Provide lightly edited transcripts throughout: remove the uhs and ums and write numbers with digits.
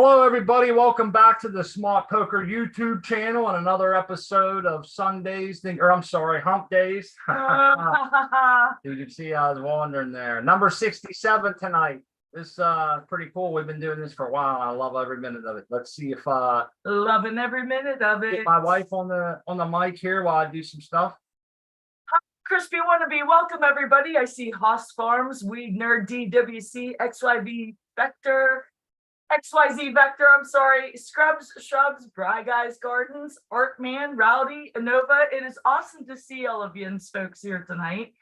Hello, everybody. Welcome back to the Smart Poker YouTube channel and another episode of Humpdazed. Humpdazed. You can see I was wandering there. Number 67 tonight. This is pretty cool. We've been doing this for a while. I love every minute of it. Let's see if loving every minute of it. Get my wife on the mic here while I do some stuff. Crispy wannabe, welcome everybody. I see Haas Farms, Weed Nerd, DWC, XYZ Vector, I'm sorry, Scrubs, Shrubs, Bry Guys Gardens, Artman, Rowdy, Inova. It is awesome to see all of you folks here tonight.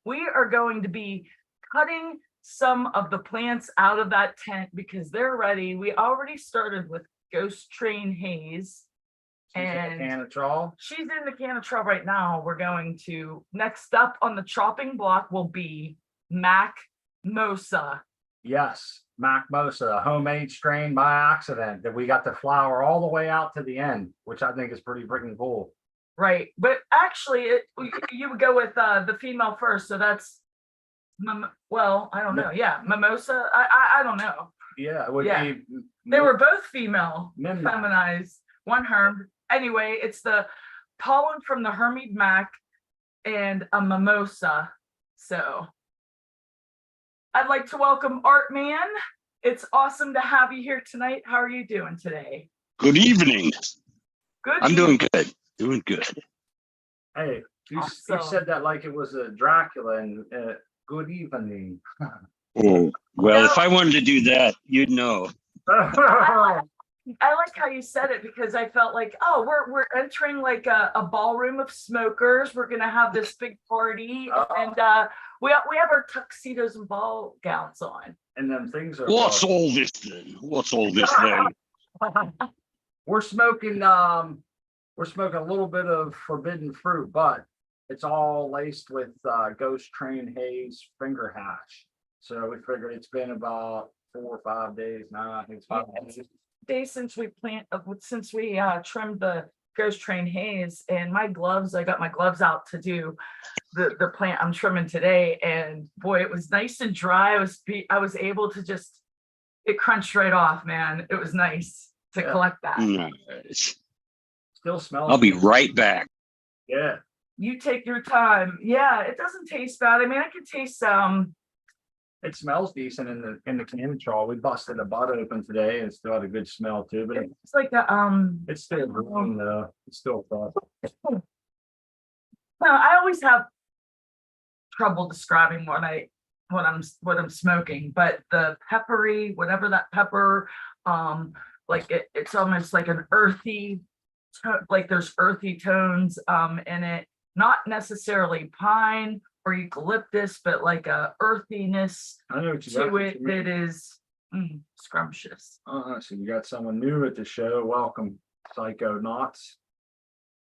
We are going to be cutting some of the plants out of that tent because they're ready. We already started with Ghost Train Haze. She's in the Canatrol. She's in the Canatrol right now. We're going to, next up on the chopping block will be Mac Mosa. Yes, Mac Mosa, a homemade strain by accident that we got the flower all the way out to the end, which I think is pretty freaking cool. Right, but actually, you would go with the female first, so that's, well, I don't know. Yeah, Mimosa. I don't know. Yeah, it would be. They were both female, feminized. One Herm. Anyway, it's the pollen from the Hermid Mac and a mimosa. So I'd like to welcome Artman. It's awesome to have you here tonight. How are you doing today? Good evening. Good. I'm doing good. Doing good. Hey, you said that like it was a Dracula and good evening. Oh, well, if I wanted to do that, you'd know. I like how you said it because I felt like, oh, we're entering like a ballroom of smokers. We're gonna have this big party, and we have our tuxedos and ball gowns on. And then things are. What's all this then? What's all this then? We're smoking a little bit of forbidden fruit, but it's all laced with Ghost Train Haze finger hash. So we figured it's been about 4 or 5 days now. I think it's 5 days since we trimmed the Ghost Train Haze, and I got my gloves out to do the plant I'm trimming today, and boy, it was nice and dry. I was able to it crunched right off, man. It was nice to collect that. Nice. Still smells. I'll be right back. Yeah. You take your time. Yeah, it doesn't taste bad. I mean, I could taste it smells decent in the Canatrol. We busted a bud open today and still had a good smell too, but it's like it's still green though. It's still fun. No, I always have trouble describing what I'm smoking, but the peppery, whatever that pepper, like it's almost like an earthy, like there's earthy tones in it, not necessarily pine or eucalyptus, but like a earthiness to it that is scrumptious. So you got someone new at the show. Welcome, Psychonauts.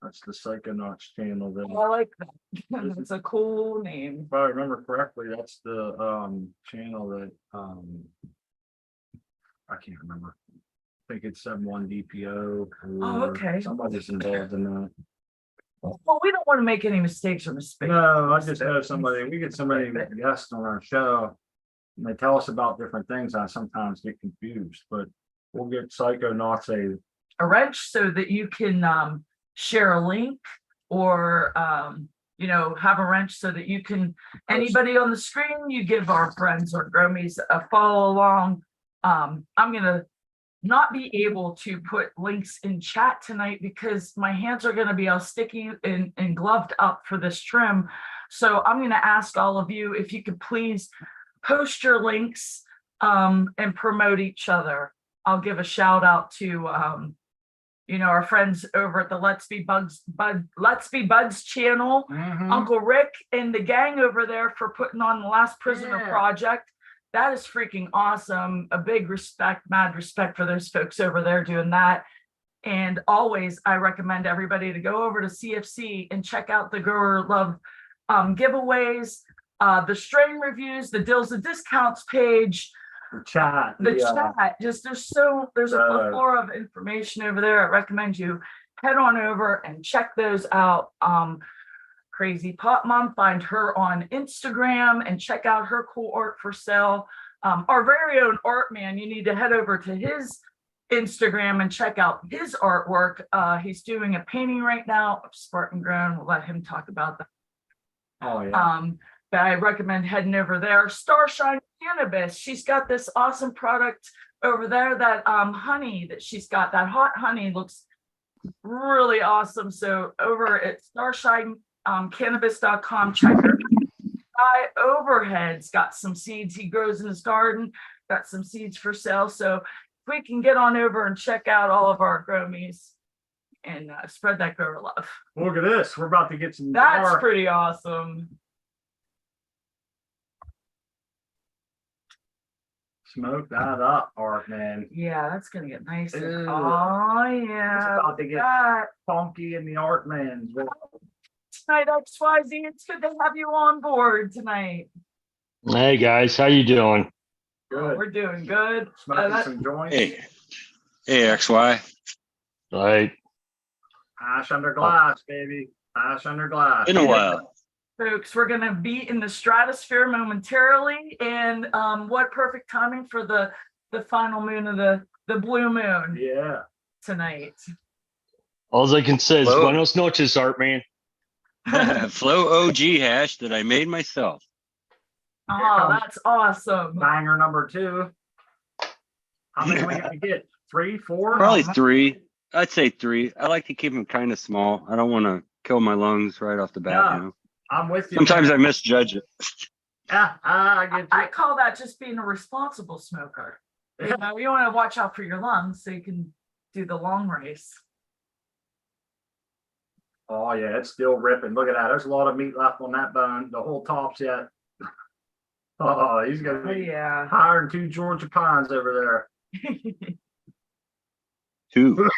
That's the Psychonauts channel. Then I like that. It's a cool name. If I remember correctly, that's the channel that I can't remember. I think it's 71 DPO. Oh, okay. Somebody's involved in that. Well, we don't want to make any mistakes or mistakes. No, I just have we get somebody guest on our show and they tell us about different things. I sometimes get confused, but we'll get Psychonauts a wrench so that you can share a link or have a wrench so that you can anybody on the screen, you give our friends or gromies a follow along. I'm gonna not be able to put links in chat tonight because my hands are going to be all sticky and gloved up for this trim. So I'm going to ask all of you if you could please post your links and promote each other. I'll give a shout out to our friends over at the Let's Be Buds channel, Uncle Rick and the gang over there for putting on the Last Prisoner project. That is freaking awesome. A big mad respect for those folks over there doing that. And always, I recommend everybody to go over to CFC and check out the Grower Love giveaways, the strain reviews, the deals, the discounts page, the chat. Just there's a plethora of information over there. I recommend you head on over and check those out. Crazy Pot Mom, find her on Instagram and check out her cool art for sale. Our very own Artman, you need to head over to his Instagram and check out his artwork. He's doing a painting right now of Spartan Grown. We'll let him talk about that. Oh, yeah. But I recommend heading over there. Starshine Cannabis. She's got this awesome product over there. That honey that she's got, that hot honey, looks really awesome. So over at starshinecannabis.com, check her. Guy Overhead's got some seeds he grows in his garden. Got some seeds for sale. So if we can get on over and check out all of our gromies and spread that grower love. Look at this. We're about to get some. That's pretty awesome. Smoke that up, Art, man. Yeah, that's gonna get nice. And, Ew. oh It's yeah. about to get That. funky in the Art Man's. Tonight, XYZ, it's good to have you on board tonight. Hey guys, how you doing? Good. We're doing good. Smoking some joints. Hey, XY. Right. Ash under glass, baby. Ash under glass. Been a while. Folks, we're gonna be in the stratosphere momentarily, and what perfect timing for the final moon of the blue moon Yeah. tonight. All I can say is Hello. buenos noches, Art Man. Flow OG hash that I made myself. Oh, that's awesome. Banger number 2. How many we gonna get? 3, 4? Probably 3. I'd say 3. I like to keep them kind of small. I don't want to kill my lungs right off the bat. Yeah. You know? I'm with you. Sometimes I man. misjudge it. Yeah, I get you. I call that just being a responsible smoker. You know, you want to watch out for your lungs so you can do the long race. Oh yeah, it's still ripping. Look at that. There's a lot of meat left on that bone. The whole top's yet. Oh, he's gonna Oh be yeah. hiring 2 Georgia pines over there. 2.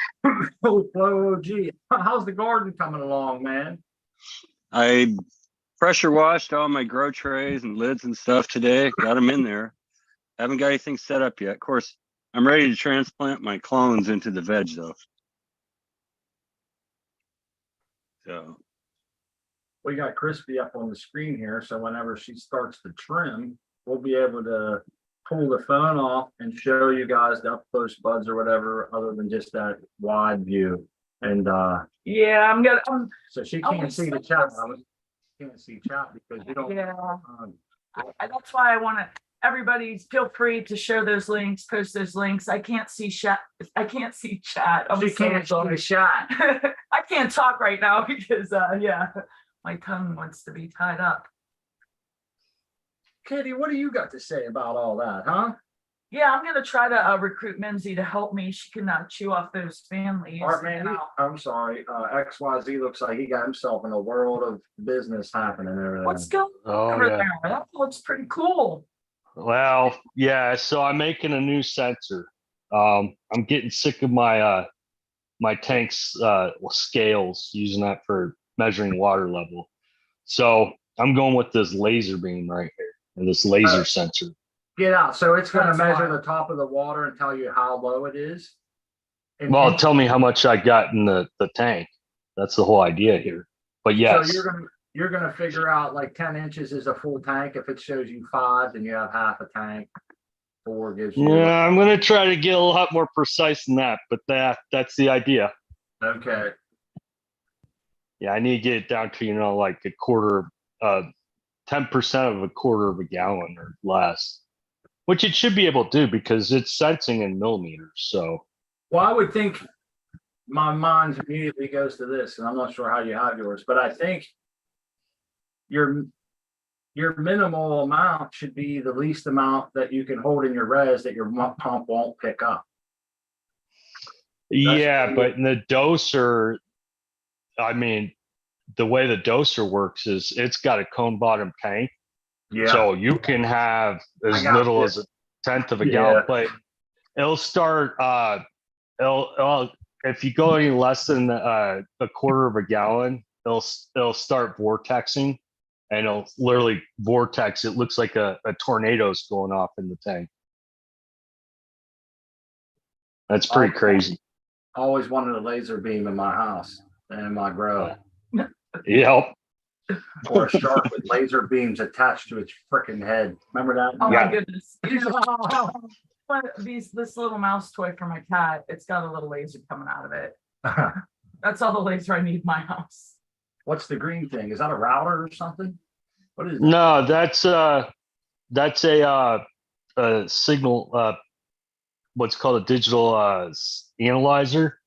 Oh, Flow OG. How's the garden coming along, man? I pressure washed all my grow trays and lids and stuff today. Got them in there. Haven't got anything set up yet. Of course, I'm ready to transplant my clones into the veg though. So We got Crispy up on the screen here, so whenever she starts to trim, we'll be able to pull the phone off and show you guys the up close buds or whatever, other than just that wide view. And Yeah, I'm gonna. so she Oh, can't we see the still chat. can Can't see chat because you don't. Yeah. Um, That's why I want to. Everybody, feel free to share those links, post those links. I can't see chat. I can't see chat. I'm she so can't see sorry. the shot. I can't talk right now because yeah, my tongue wants to be tied up. Katie, what do you got to say about all that, huh? Yeah, I'm gonna try to recruit Mimsy to help me. She can chew off those fan leaves. Art man, and I'm sorry. XYZ looks like he got himself in a world of business happening over there. what's going on Oh over yeah. there? That looks pretty cool. Well, yeah. So I'm making a new sensor. I'm getting sick of my my tank's scales, using that for measuring water level. So I'm going with this laser beam right here, and this laser sensor. Get out. So it's going to That's measure wild. the top of the water and tell you how low it is. And Well, tell me how much I got in the tank. That's the whole idea here. But yes, so you're gonna figure out like 10 inches is a full tank. If it shows you 5, then you have half a tank. 4 gives you. yeah, I'm gonna try to get a lot more precise than that. But that's the idea. Okay. Yeah, I need to get it down to, like a quarter, 10% of a quarter of a gallon or less, which it should be able to do because it's sensing in millimeters. So, Well, I would think my mind immediately goes to this, and I'm not sure how you have yours, but I think your minimal amount should be the least amount that you can hold in your res that your pump won't pick up. yeah, cool. but in the doser, I mean, the way the doser works is it's got a cone bottom tank. Yeah. So you can have as got little you. as a tenth of a Yeah. gallon, but it'll start, if you go any less than a quarter of a gallon, it'll start vortexing, and it'll literally vortex. It looks like a tornado's going off in the tank. That's pretty crazy. I always wanted a laser beam in my house and in my grow, Yep. or a shark with laser beams attached to its freaking head. Remember that? Oh Yeah. my goodness. This little mouse toy for my cat. It's got a little laser coming out of it. That's all the laser I need in my house. What's the green thing? Is that a router or something? What is it? No, that's a signal, what's called a digital analyzer.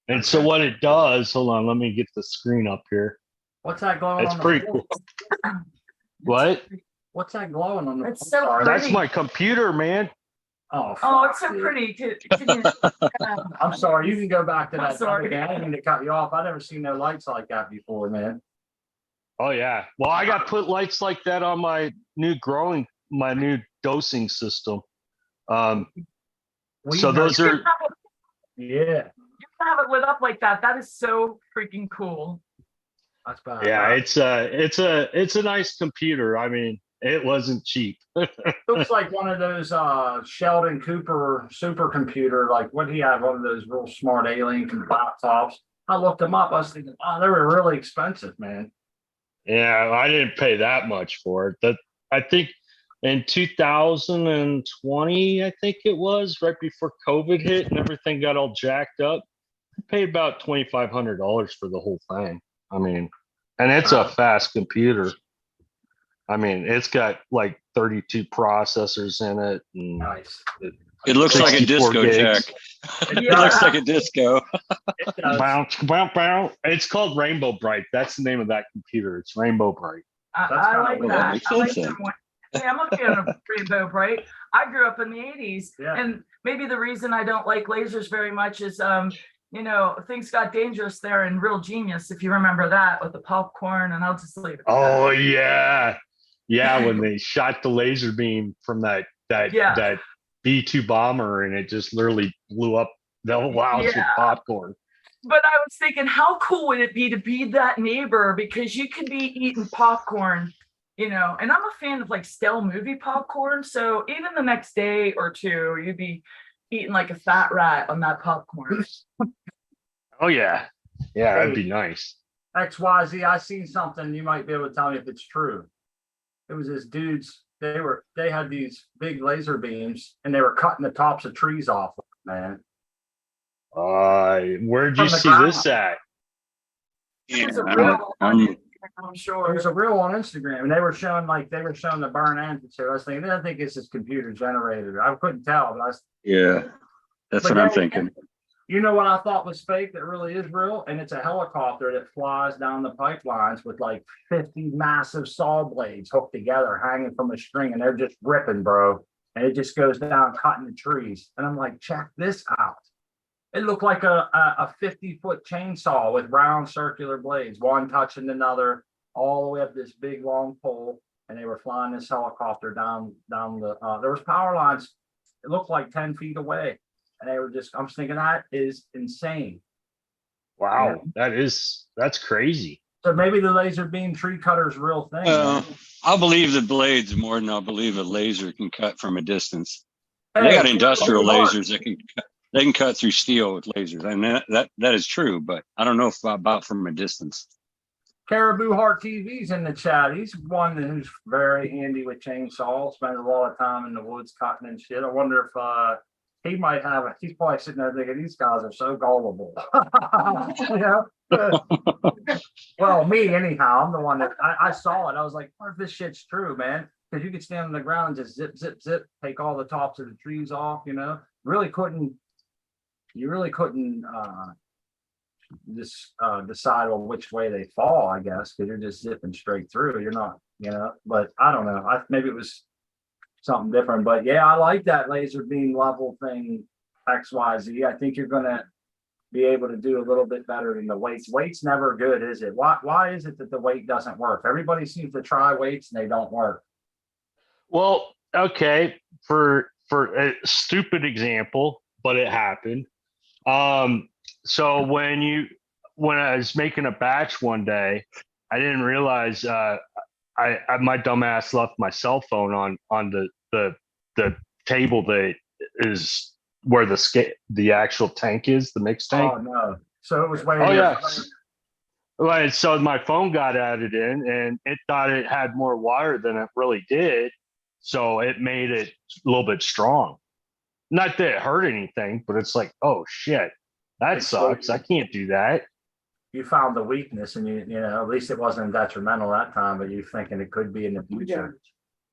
And so Okay. what it does, hold on, let me get the screen up here. What's that glowing It's on the pretty floor? cool. What? What's that glowing on the It's floor? so Sorry. That's pretty. my computer, man. Oh, Oh, it's fuck, so dude. pretty. Can you- I'm sorry. You can go back to I'm that. sorry. I didn't mean to cut you off. I never seen no lights like that before, man. Oh yeah. Well, I got put lights like that on my new dosing system. We So had- those You are, can have it- Yeah, you can have it lit up like that. That is so freaking cool. that's bad. yeah, it's a nice computer. I mean, it wasn't cheap. Looks like one of those Sheldon Cooper supercomputer, like what he had, one of those real smart alien laptops. I looked them up. I was thinking, oh, they were really expensive, man. Yeah, I didn't pay that much for it. That I think in 2020, I think it was right before COVID hit and everything got all jacked up. I paid about $2,500 for the whole thing. I mean, and it's a Wow. fast computer. I mean, it's got like 32 processors in it. And Nice. It looks like a 64 disco, gigs. Jack. It Yeah. looks like a disco. It does. bounce, bounce, bounce. It's called Rainbow Bright. That's the name of that computer. It's Rainbow Bright. I kinda like weird. That that. makes I like sense then. someone. Hey, I'm a fan of Rainbow Bright. I grew up in the 80s. Yeah. And maybe the reason I don't like lasers very much is things got dangerous there in Real Genius, if you remember that, with the popcorn, and I'll just leave it. at Oh that. yeah. Yeah, when they shot the laser beam from that Yeah. B-2 bomber and it just literally blew up the whole house with Yeah. popcorn. But I was thinking, how cool would it be to be that neighbor? Because you could be eating popcorn, and I'm a fan of like stale movie popcorn. So even the next day or two, you'd be eating like a fat rat on that popcorn. Oh yeah. Yeah, that'd be nice. XYZ, I seen something. You might be able to tell me if it's true. It was this dude's. They had these big laser beams and they were cutting the tops of trees off, man. Where'd you From the see ground. this at? It's a Yeah, real I'm- one, I'm It sure. was a real on Instagram, and they were showing the burn ends. So I was thinking, I think this is computer generated. I couldn't tell, but yeah, that's But what I'm yeah, thinking. you know what I thought was fake that really is real, and it's a helicopter that flies down the pipelines with like 50 massive saw blades hooked together, hanging from a string, and they're just ripping, bro. And it just goes down cutting the trees. And I'm like, check this out. It looked like a 50-foot chainsaw with round circular blades, one touching another, all the way up this big long pole. And they were flying this helicopter down the. There was power lines. It looked like 10 feet away, and they were just. I'm thinking that is insane. Wow, that's crazy. So maybe the laser beam tree cutter's a real thing. man. I'll believe the blades more than I'll believe a laser can cut from a distance. Hey, They got industrial Mark, lasers that they can cut through steel with lasers. I mean, that is true, but I don't know if about from a distance. Caribou Heart TV's in the chat. He's one who's very handy with chainsaws, spends a lot of time in the woods cutting and shit. I wonder if he might have it. He's probably sitting there thinking these guys are so gullible. Well, me anyhow. I'm the one that I saw it. I was like, what if this shit's true, man? Because you could stand on the ground and just zip, zip, zip, take all the tops of the trees off, Really couldn't decide on which way they fall, I guess, because you're just zipping straight through. You're not, but I don't know. Maybe it was something different, but yeah, I like that laser beam level thing, XYZ. I think you're gonna be able to do a little bit better than the weights. Weights never good, is it? Why is it that the weight doesn't work? Everybody seems to try weights and they don't work. Well, okay, for a stupid example, but it happened. So when I was making a batch one day, I didn't realize I my dumbass left my cell phone on the table that is where the actual tank is, the mix tank. Oh no. So it was way. Oh yeah. Right. So my phone got added in and it thought it had more wire than it really did. So it made it a little bit strong. Not that it hurt anything, but it's like, oh shit, that It's sucks. I can't do that. You found the weakness and you know, at least it wasn't detrimental that time, but you thinking it could be in the future.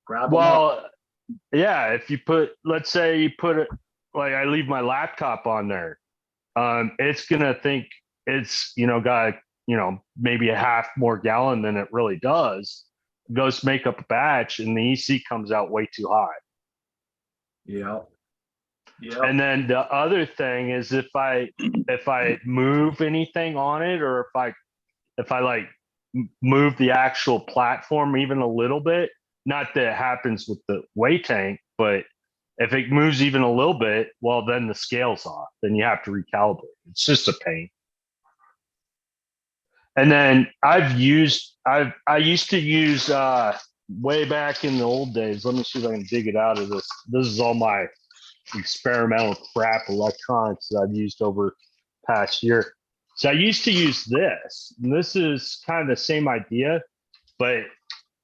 Grab them up. Well, yeah, if you put, let's say you put it like I leave my laptop on there, it's gonna think it's, got, maybe a half more gallon than it really does. Goes make up a batch and the EC comes out way too high. Yeah. Yeah. And then the other thing is if I move anything on it, or if I like move the actual platform even a little bit, not that it happens with the weigh tank, but if it moves even a little bit, well, then the scale's off. Then you have to recalibrate. It's just a pain. And then I used to use way back in the old days. Let me see if I can dig it out of this. This is all my experimental crap electronics that I've used over past year. So I used to use this. And this is kind of the same idea, but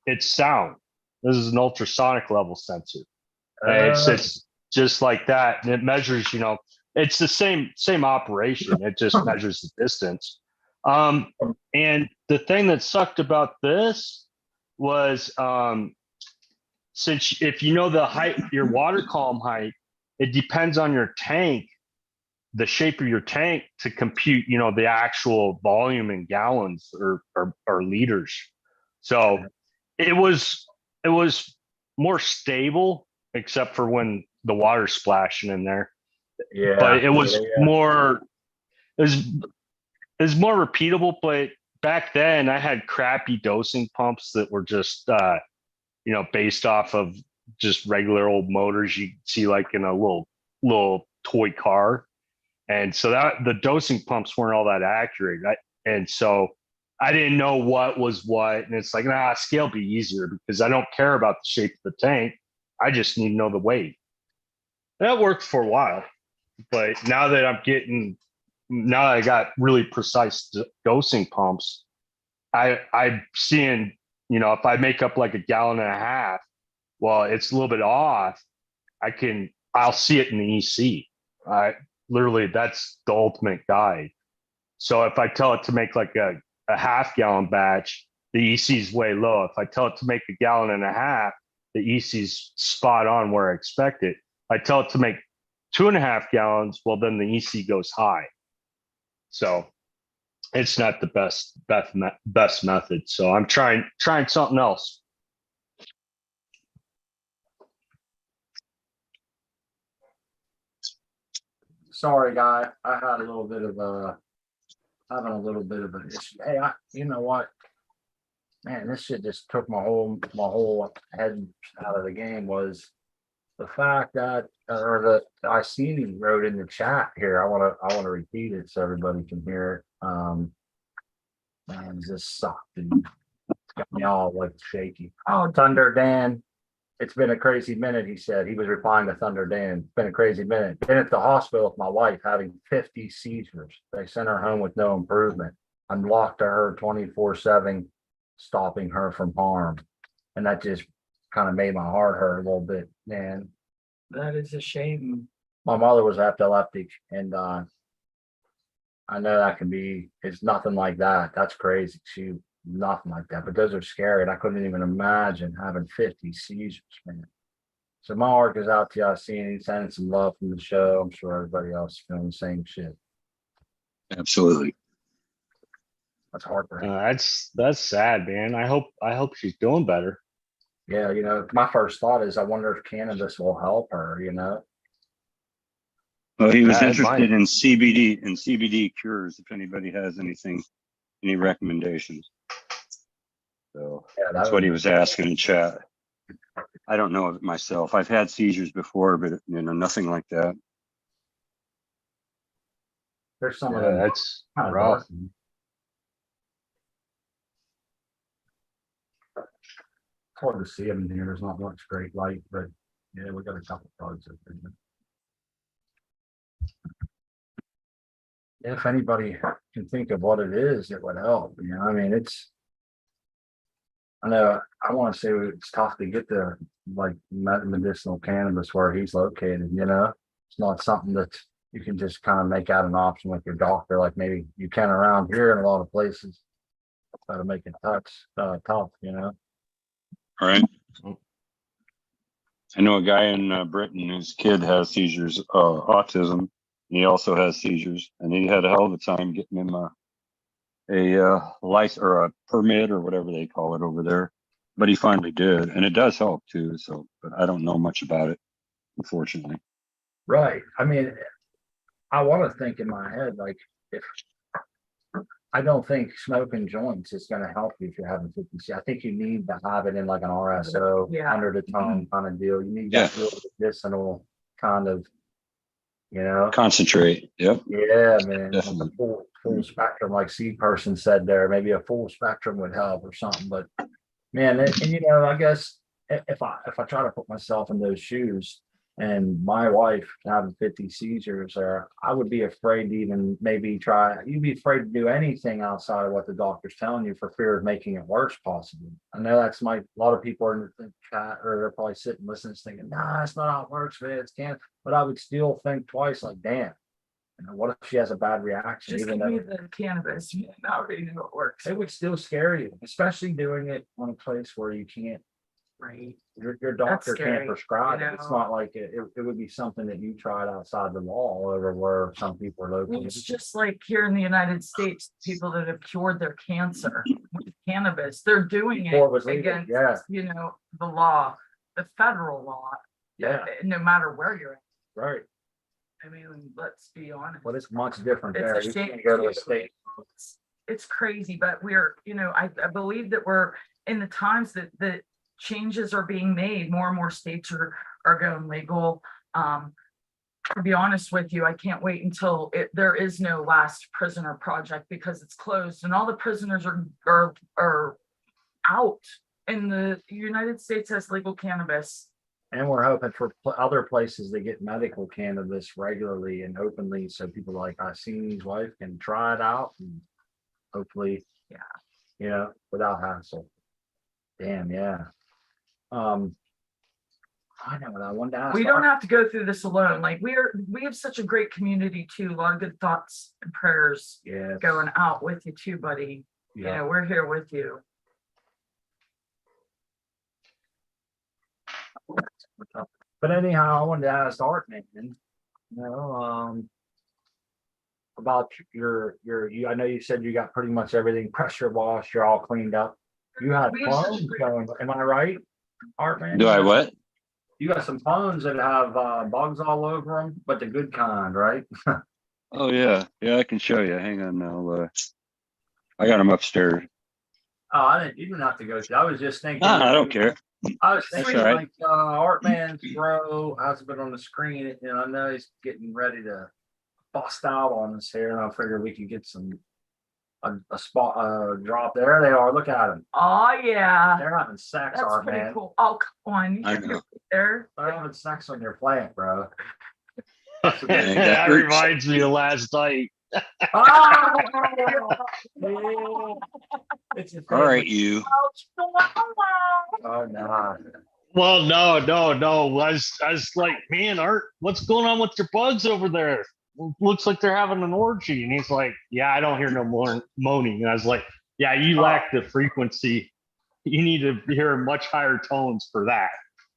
it's sound. This is an ultrasonic level sensor. It's just like that, and it measures. It's the same operation. It just measures the distance. And the thing that sucked about this was, since if you know the height, your water column height, it depends on your tank, the shape of your tank to compute, the actual volume in gallons or liters. So it was more stable, except for when the water's splashing in there. Yeah. But it was more, it was more repeatable. But back then I had crappy dosing pumps that were just, based off of just regular old motors you see like in a little toy car. And so that the dosing pumps weren't all that accurate. And so I didn't know what was what. And it's like, scale be easier because I don't care about the shape of the tank. I just need to know the weight. That worked for a while. But now that I got really precise dosing pumps, I'm seeing, if I make up like a gallon and a half, well, it's a little bit off. I'll see it in the EC. Literally, that's the ultimate guide. So if I tell it to make like a half gallon batch, the EC is way low. If I tell it to make a gallon and a half, the EC's spot on where I expect it. I tell it to make 2.5 gallons, well, then the EC goes high. So it's not the best method. So I'm trying something else. Sorry, guy. I had a little bit of having a little bit of an issue. Hey, you know what? Man, this shit just took my whole head out of the game. Was the fact that, or that I seen he wrote in the chat here. I want to repeat it so everybody can hear it. Man, this sucked, dude. It's got me all like shaky. Oh, Thunder Dan. It's been a crazy minute, he said. He was replying to Thunder Dan. It's been a crazy minute. Been at the hospital with my wife having 50 seizures. They sent her home with no improvement. I'm locked to her 24/7, stopping her from harm. And that just kind of made my heart hurt a little bit, man. That is a shame. My mother was epileptic, and I know that it's nothing like that. That's crazy. Nothing like that, but those are scary. And I couldn't even imagine having 50 seizures, man. So my heart goes out to y'all, seeing, sending some love from the show. I'm sure everybody else is feeling the same shit. Absolutely. That's heartbreaking. That's sad, man. I hope she's doing better. Yeah, my first thought is I wonder if cannabis will help her, Well, he was Yeah, interested in CBD cures. If anybody has any recommendations. So Yeah, that's what he was asking in chat. I don't know it myself. I've had seizures before, but nothing like that. There's some of them. That's kind of rough. dark. It's hard to see them in here. There's not much great light, but yeah, we got a couple plugs up there. If anybody can think of what it is, it would help. I mean, I know I want to say it's tough to get the like medicinal cannabis where he's located, it's not something that you can just kind of make out an option with your doctor, like maybe you can around here in a lot of places. Try to make it tough, you know? All right. I know a guy in Britain, his kid has seizures, autism. And he also has seizures, and he had a hell of a time getting him a license or a permit or whatever they call it over there. But he finally did, and it does help too. So, but I don't know much about it, unfortunately. Right. I mean, I want to think in my head, like, if I don't think smoking joints is going to help you if you're having 50C. I think you need to have it in like an RSO Yeah. under the tongue kind of deal. You need that real medicinal kind of, you know. Concentrate. Yep. Yeah, man. Like Definitely. a full spectrum, like C person said there. Maybe a full spectrum would help or something. But man, and you know, I guess if I try to put myself in those shoes and my wife having 50 seizures, or I would be afraid to even maybe try. You'd be afraid to do anything outside of what the doctor's telling you for fear of making it worse, possibly. I know that's a lot of people are in the chat, or they're probably sitting listening, thinking, "Nah, that's not how it works, man. It's can't." But I would still think twice, like, "Damn, you know, what if she has a bad reaction?" Just Even give me though the cannabis. I already know it works. it would still scare you, especially doing it on a place where you can't. Right. Your doctor scary, can't prescribe you it. It's know. not like it would be something that you tried outside the law over where some people are Well, located. it's just like here in the United States, people that have cured their cancer with cannabis, they're doing Before it it was legal, against, yeah. you know, the law, the federal law, Yeah, no matter where you're at. right. I mean, let's be honest. But it's much different there. It's a You shame can't go to a too. state. It's crazy, but we're, you know, I believe that we're in the times that changes are being made. More and more states are going legal. To be honest with you, I can't wait until there is no last prisoner project because it's closed and all the prisoners are out. And the United States has legal cannabis. And we're hoping for other places that get medical cannabis regularly and openly, so people like Icene's wife can try it out and hopefully, Yeah. you know, without hassle. Damn, yeah. I know what I wanted to ask. We don't have to go through this alone. Like we have such a great community too. A lot of good thoughts and prayers going out with you too, buddy. Yeah. You know, we're here with you. But anyhow, I wanted to ask Art, man, you know, about you. I know you said you got pretty much everything pressure washed. You're all cleaned up. You had phones going. Am I right, Art, man? Do I what? You got some phones that have bugs all over them, but the good kind, right? Oh yeah, I can show you. Hang on now. I got them upstairs. Oh, I didn't. You didn't have to go. I was just thinking. I don't care. I was thinking all right. like Art Man's bro has been on the screen, and I know he's getting ready to bust out on us here, and I figured we could get a spot drop. There they are. Look at them. Oh yeah. They're having sex, That's Art pretty Man. cool. Oh, come on. I know. There. They're having sex on your plant, bro. That reminds me of last night. Oh, it's a All right, you. Oh no. Well, no. I was like, man, Art, what's going on with your bugs over there? Looks like they're having an orgy. And he's like, yeah, I don't hear no more moaning. And I was like, yeah, you lack the frequency. You need to hear much higher tones for that.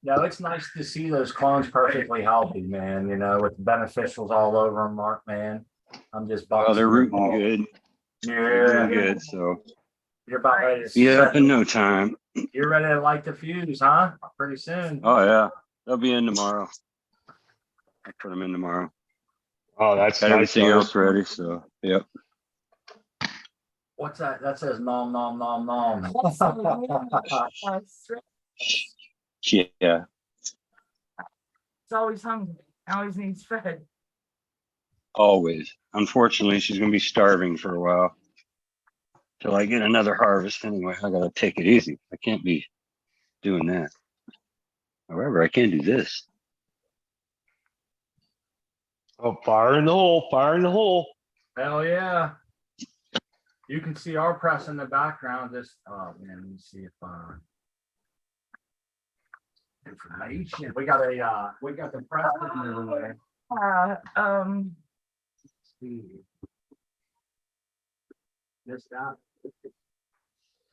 No, it's nice to see those clones perfectly healthy, man. You know, with the beneficials all over them, Mark, man. I'm just Oh, they're rooting ball. good. Yeah, Rooting good. So you're about ready to be up in no time. You're ready to light the fuse, huh? Pretty soon. Oh yeah, they'll be in tomorrow. I'll put them in tomorrow. Oh, that's Got nice, everything Art. else ready. So yep. What's that? That says nom nom nom nom. Yeah. It's always hungry. Always needs fed. Always. Unfortunately, she's gonna be starving for a while till I get another harvest. Anyway, I gotta take it easy. I can't be doing that. However, I can do this. Oh, fire in the hole, fire in the hole. Hell yeah. You can see our press in the background. Just man, let me see if information. We got the press in the way. Missed that.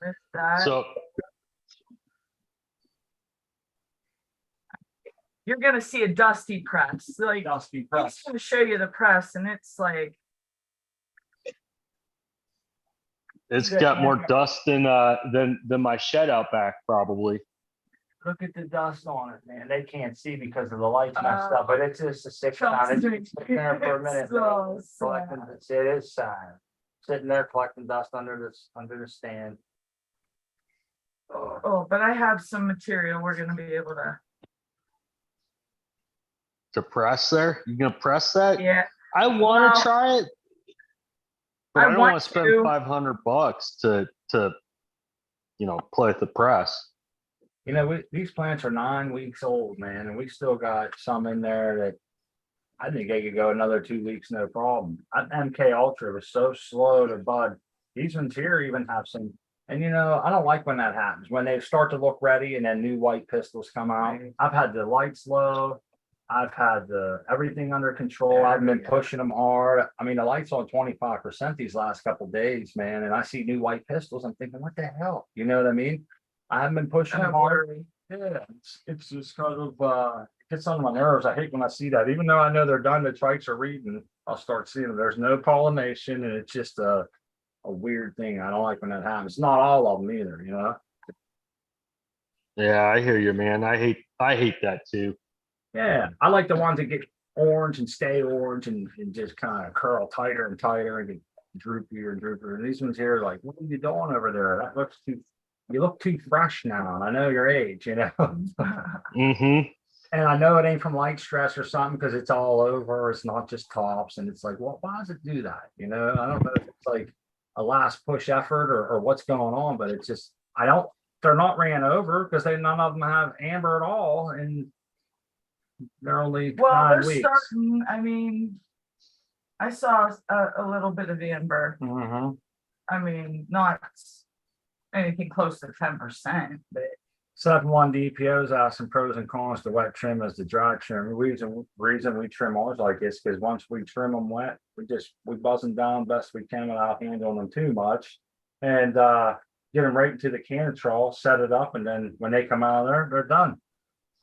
missed that. So You're gonna see a dusty press, like, Dusty he's press. gonna show you the press and it's like, it's got more dust than my shed out back probably. Look at the dust on it, man. They can't see because of the lights messed up, but it's just a six pound. It's been sitting there for a minute. So Collecting, it is sad. Sitting there collecting dust under the stand. Oh, but I have some material we're gonna be able To press there? You gonna press that? yeah, I want Well, to try it, but I I don't want want to spend to. $500 to play with the press. You know, these plants are 9 weeks old, man, and we still got some in there that I think they could go another 2 weeks, no problem. MK Ultra was so slow to bud. These ones here even have some, and I don't like when that happens, when they start to look ready and then new white pistils come out. I've had the lights low. I've had everything under control. I've been pushing them hard. I mean, the light's on 25% these last couple days, man, and I see new white pistils. I'm thinking, what the hell? You know what I mean? I haven't been pushing them hard. Yeah, it's just kind of it gets on my nerves. I hate when I see that. Even though I know they're done, the trikes are reading, I'll start seeing them. There's no pollination, and it's just a weird thing. I don't like when that happens. Not all of them either, Yeah, I hear you, man. I hate that too. Yeah, I like the ones that get orange and stay orange and just kind of curl tighter and tighter and get droopier and droopier. And these ones here are like, what are you doing over there? You look too fresh now. And I know your age, Mm-hmm. And I know it ain't from light stress or something because it's all over. It's not just tops. And it's like, well, why does it do that? I don't know if it's like a last push effort or what's going on, but it's just, they're not ran over because none of them have amber at all. And they're only well, 9 they're weeks. starting, I mean, I saw a little bit of amber. Mm-hmm. I mean, not anything close to 10%, but 7-1 DPOs asked some pros and cons to wet trim as the dry trim. The reason we trim ours like this because once we trim them wet, we buzz them down best we can without handling them too much, and get them right into the cannitrol, set it up, and then when they come out of there, they're done,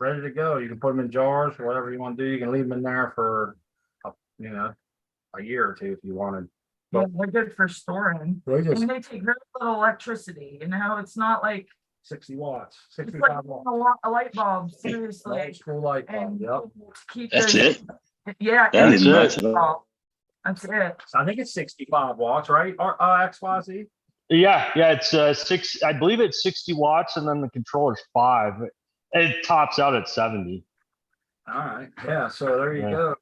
ready to go. You can put them in jars or whatever you want to do. You can leave them in there for a year or two if you wanted. yeah, they're good for storing. They just And they take very little electricity, it's not like 60 watts, it's 65 like watts. a light bulb, seriously. Old school light bulb. And Yep. to keep That's those- it. Yeah. That and is much. That's it. So I think it's 65 watts, right? XYZ. Yeah, it's 6. I believe it's 60 watts, and then the controller's 5. It tops out at 70. All right. Yeah. So there you Yeah. go.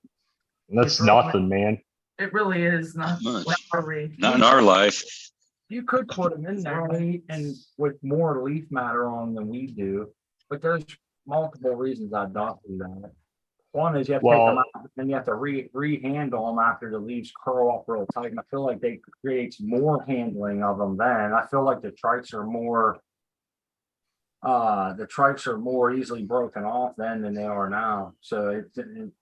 That's nothing, man. It really is not Much. really. Not in our life. You could put them in there and with more leaf matter on than we do, but there's multiple reasons I don't do that. One is you have to take them out and you have to re-handle them after the leaves curl up real tight. And I feel like they creates more handling of them then. I feel like the trikes are more easily broken off then than they are now. So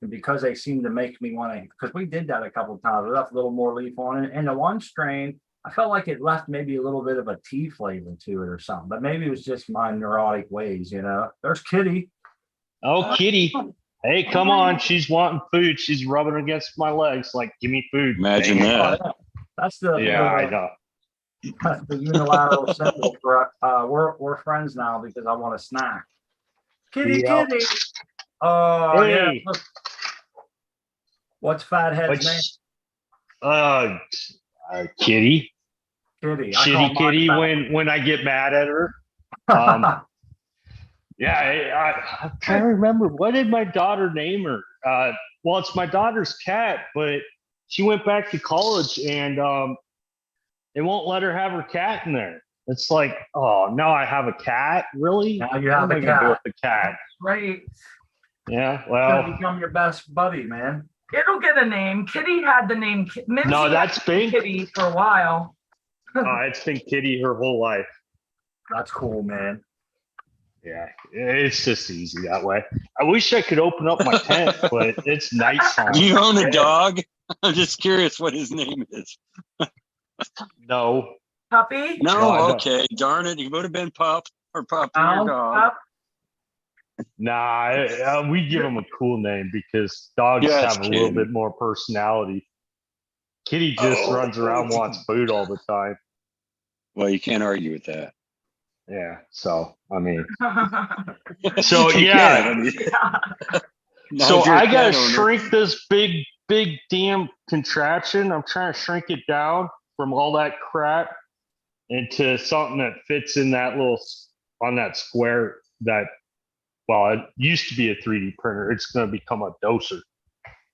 because they seem to make me want to, because we did that a couple of times. We left a little more leaf on it. And the one strain, I felt like it left maybe a little bit of a tea flavor to it or something, but maybe it was just my neurotic ways, There's Kitty. Oh, Kitty. Hey, come on. She's wanting food. She's rubbing against my legs like, give me food. Imagine Dang it. that. That's the I know. That's the unilateral symbol for we're friends now because I want a snack. Kitty, Yep. Kitty. Oh yeah. Hey. Look. What's Fathead's name? Kitty. Kitty. I call Shitty mine Kitty Fathead. when I get mad at her. Yeah, I'm trying to remember. What did my daughter name her? Well, it's my daughter's cat, but she went back to college and they won't let her have her cat in there. It's like, oh, now I have a cat? Really? Now you have What a am I gonna do cat. with the cat? Right. Yeah, It's gonna well, become your best buddy, man. It'll get a name. Kitty had the name Mincy no, that's had Pink. Kitty for a while. It's been Kitty her whole life. That's cool, man. Yeah, it's just easy that way. I wish I could open up my tent, but it's nighttime. Do you own a Yeah. dog? I'm just curious what his name is. No, Puppy? No, I No, don't. okay. Darn it. He would have been Pup or Puppy or Ow. dog. Pup? nah, we give him a cool name because dogs Yeah, have a little kid. bit more personality. Kitty just runs around, wants food all the time. Well, you can't argue with that. Yeah, so I mean, so You yeah, can't, I mean, not so if you're a I gotta cat owner. shrink this big damn contraption. I'm trying to shrink it down from all that crap into something that fits in that on that square that, well, it used to be a 3D printer. It's going to become a doser.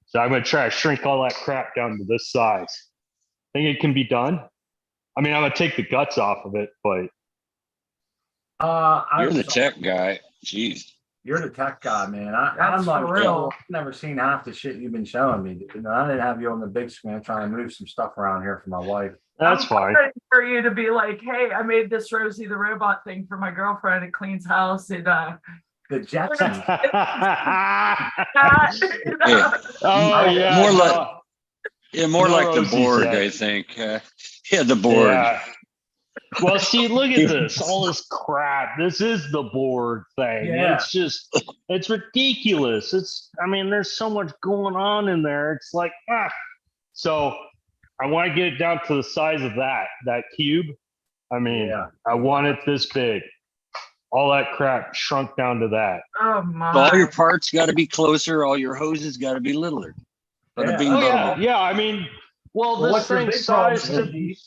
So I'm going to try to shrink all that crap down to this size. Think it can be done? I mean, I'm going to take the guts off of it, but You're the tech guy. Jeez. You're the tech guy, man. That's I'm like, for real. I've never seen half the shit you've been showing me. Dude. And I didn't have you on the big screen. I'm trying to move some stuff around here for my wife. that's I'm fine. ready for you to be like, hey, I made this Rosie the robot thing for my girlfriend. It cleans house. It The Jetsons. Oh, yeah. More no. like, yeah, more No like the Rosie's Borg, yet. I think. Yeah, the Borg. Yeah. Well, see, look at this. All this crap. This is the Borg thing. Yeah. It's just, it's ridiculous. I mean, there's so much going on in there. It's like, So I want to get it down to the size of that cube. I mean, Yeah. I want it this big. All that crap shrunk down to that. Oh my. All your parts got to be closer. All your hoses got to be littler. Bada Yeah. bing, Oh, bada yeah. boom. Yeah. I mean, well, this what's your thing's big problem sized gonna to be?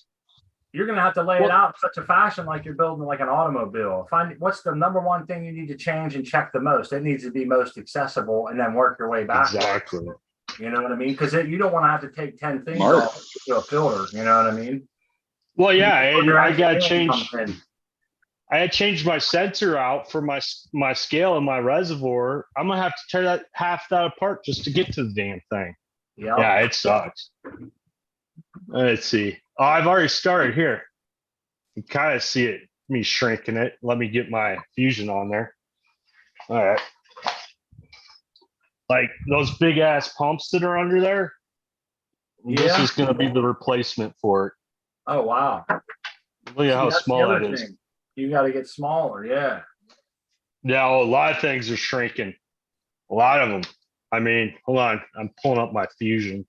You're gonna have to lay it out in such a fashion like you're building like an automobile. Find what's the number one thing you need to change and check the most. It needs to be most accessible, and then work your way back. Exactly. You know what I mean? Because you don't want to have to take 10 things Smart. off to a filter. You know what I mean? Well, yeah. And Your I got to engineering change. comes in. I had changed my sensor out for my scale and my reservoir. I'm gonna have to tear half that apart just to get to the damn thing. Yep. Yeah, it sucks. Let's see. Oh, I've already started here. You kind of see it, me shrinking it. Let me get my fusion on there. All right. Like those big ass pumps that are under there. This Yeah. is gonna be the replacement for it. Oh wow. Look at how That's the small other that is. thing. You got to get smaller. Yeah. Now, a lot of things are shrinking. A lot of them. I mean, hold on. I'm pulling up my fusion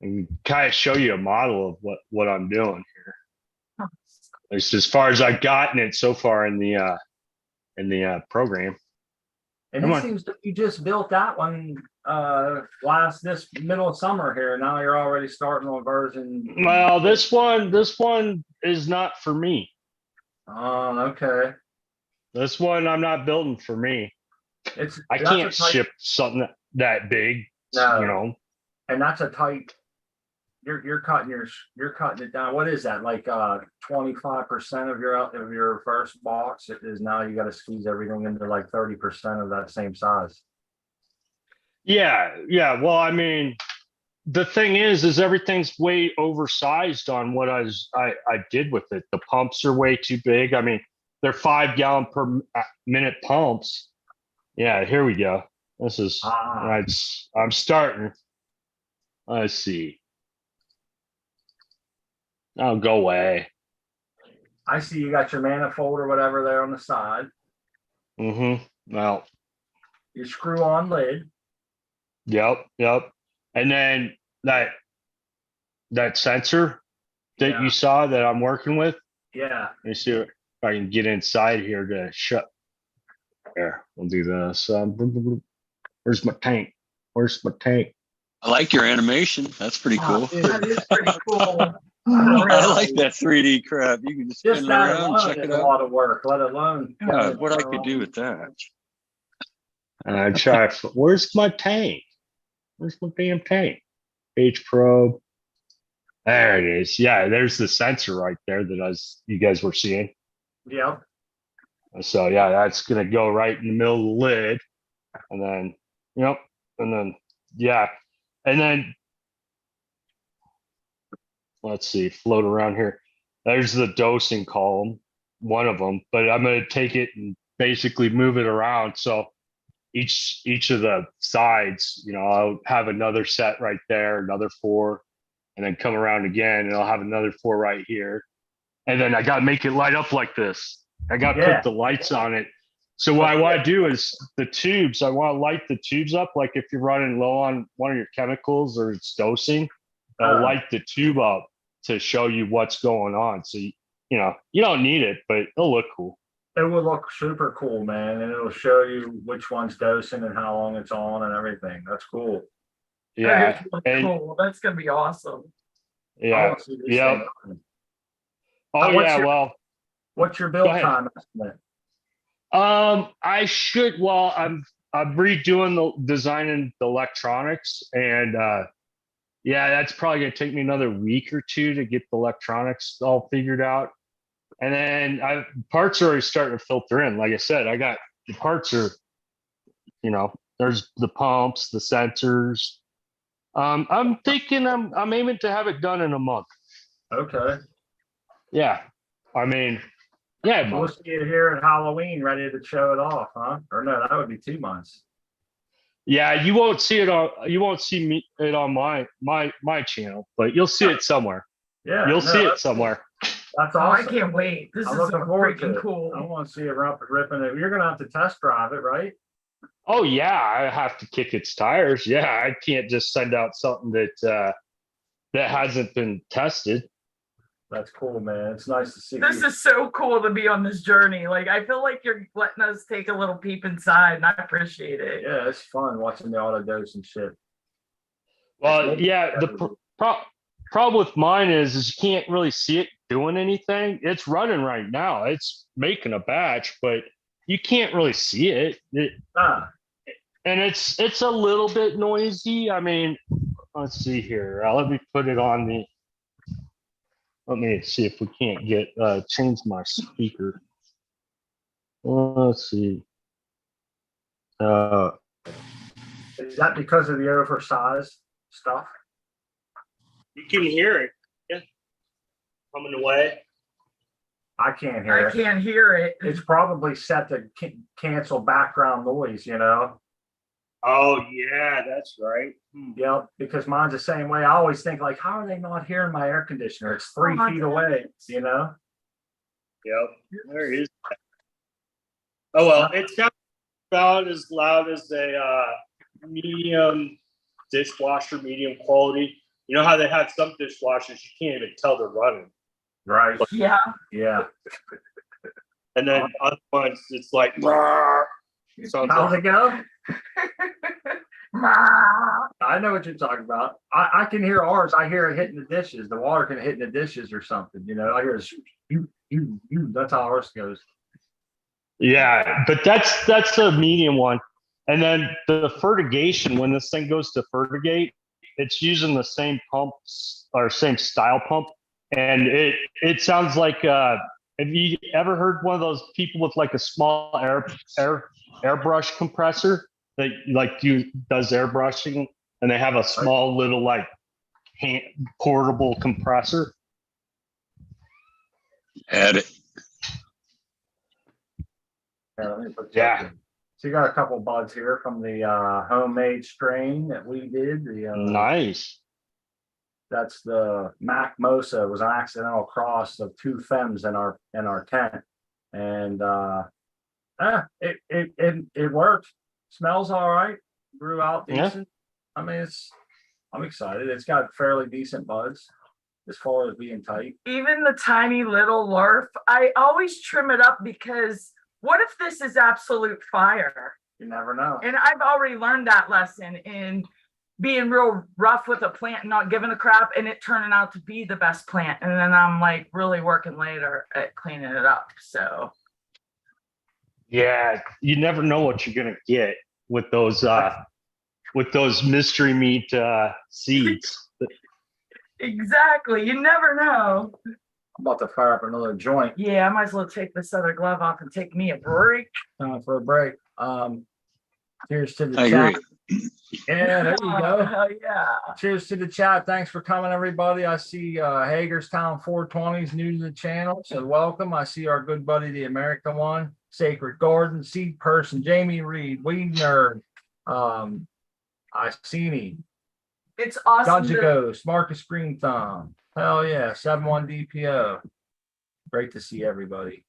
and kind of show you a model of what I'm doing here. It's as far as I've gotten it so far in the program. And Come it on. seems that you just built that one this middle of summer here. Now you're already starting on version. Well, this one is not for me. Oh, okay. This one I'm not building for me. It's I that's can't a tight- ship something that big. No. You know. and that's a tight. You're cutting it down. What is that? Like 25% of your first box is now you got to squeeze everything into like 30% of that same size. Yeah. Well, I mean, the thing is everything's way oversized on what I did with it. The pumps are way too big. I mean, they're 5 gallon per minute pumps. Yeah, here we go. This is I'm starting. Let's see. Oh, go away. I see you got your manifold or whatever there on the side. Mm-hmm. Well, Your screw on lid. yep. And then that sensor that Yeah. you saw that I'm working with. Yeah. Let me see if I can get inside here to shut. There, we'll do this. Where's my tank? I like your animation. That's pretty cool. That is pretty cool. I like that 3D crap. You can just spin Just it that around, alone check is it a out. lot of work, let alone God, what I could do with that. And I try. Where's my tank? Where's my damn tank? Page probe. There it is. Yeah, there's the sensor right there that you guys were seeing. Yep. So yeah, that's gonna go right in the middle of the lid, and then and then let's see, float around here. There's the dosing column. one of them, but I'm going to take it and basically move it around. So each of the sides, I'll have another set right there, another 4, and then come around again, and I'll have another 4 right here. And then I got to make it light up like this. I got to put the lights on it. So what I want to do is the tubes, I want to light the tubes up. Like if you're running low on one of your chemicals or it's dosing, I'll light the tube up to show you what's going on. So, you don't need it, but it'll look cool. It will look super cool, man. And it'll show you which one's dosing and how long it's on and everything. That's cool. Yeah. Cool. That's going to be awesome. Yeah. Yeah. Oh, yeah. Well, what's your build time estimate? I should. Well, I'm redoing the designing the electronics, and that's probably gonna take me another week or 2 to get the electronics all figured out, and then parts are already starting to filter in. Like I said, I got the parts are, there's the pumps, the sensors. I'm thinking I'm aiming to have it done in a month. Okay. Yeah, I mean. Yeah, we'll see you here at Halloween, ready to show it off, huh? Or no, that would be 2 months. Yeah, you won't see it on. You won't see it on my channel, but you'll see it somewhere. Yeah, you'll see it somewhere. That's awesome. I can't wait. This is so freaking cool. I want to see it ripping it. You're gonna have to test drive it, right? Oh yeah, I have to kick its tires. Yeah, I can't just send out something that hasn't been tested. That's cool, man. It's nice to see. This is so cool to be on this journey. Like, I feel like you're letting us take a little peep inside, and I appreciate it. Yeah, it's fun watching the auto dose and shit. Well, yeah, the problem with mine is you can't really see it doing anything. It's running right now. It's making a batch, but you can't really see it. And it's a little bit noisy. I mean, let's see here. Let me put it on the. Let me see if we can't get change my speaker. Let's see. Is that because of the oversized stuff? You can hear it. Yeah. Coming away. I can't hear it. I can't hear it. It's probably set to cancel background noise, Oh yeah, that's right. Yep, because mine's the same way. I always think like, how are they not hearing my air conditioner? It's 3 feet away, Yep, there is. Oh well, it sounds about as loud as a medium dishwasher, medium quality. You know how they have some dishwashers you can't even tell they're running. Right. Yeah. Yeah. And then other ones, it's like. How's it go? I know what you're talking about. I can hear ours. I hear it hitting the dishes. The water can hit the dishes or something. I hear it. That's how ours goes. Yeah, but that's a medium one. And then the fertigation, when this thing goes to fertigate, it's using the same pumps or same style pump. And it sounds like have you ever heard one of those people with like a small airbrush compressor that does airbrushing, and they have a small little like portable compressor? Add it. Yeah. So you got a couple buds here from the homemade strain that we did. Nice. That's the Mac Mosa. It was an accidental cross of 2 femmes in our tent, and it worked. Smells all right. Grew out decent. Yeah. I mean, I'm excited. It's got fairly decent buds as far as being tight. Even the tiny little larf, I always trim it up because what if this is absolute fire? You never know. And I've already learned that lesson in being real rough with a plant and not giving a crap, and it turning out to be the best plant. And then I'm like really working later at cleaning it up. So yeah, you never know what you're gonna get with those mystery meat seeds. Exactly. You never know. I'm about to fire up another joint. Yeah, I might as well take this other glove off and take me a break. Time for a break. Here's to the I chat. agree. Yeah, there you Oh, go. hell yeah. Cheers to the chat. Thanks for coming, everybody. I see Hagerstown 420 is new to the channel, so welcome. I see our good buddy, the American one, Sacred Garden, Seed Person, Jamie Reed, Weed Nerd, I see me, It's awesome. Dungeon Ghost, Marcus Green Thumb. Hell yeah, 71 DPO. Great to see everybody.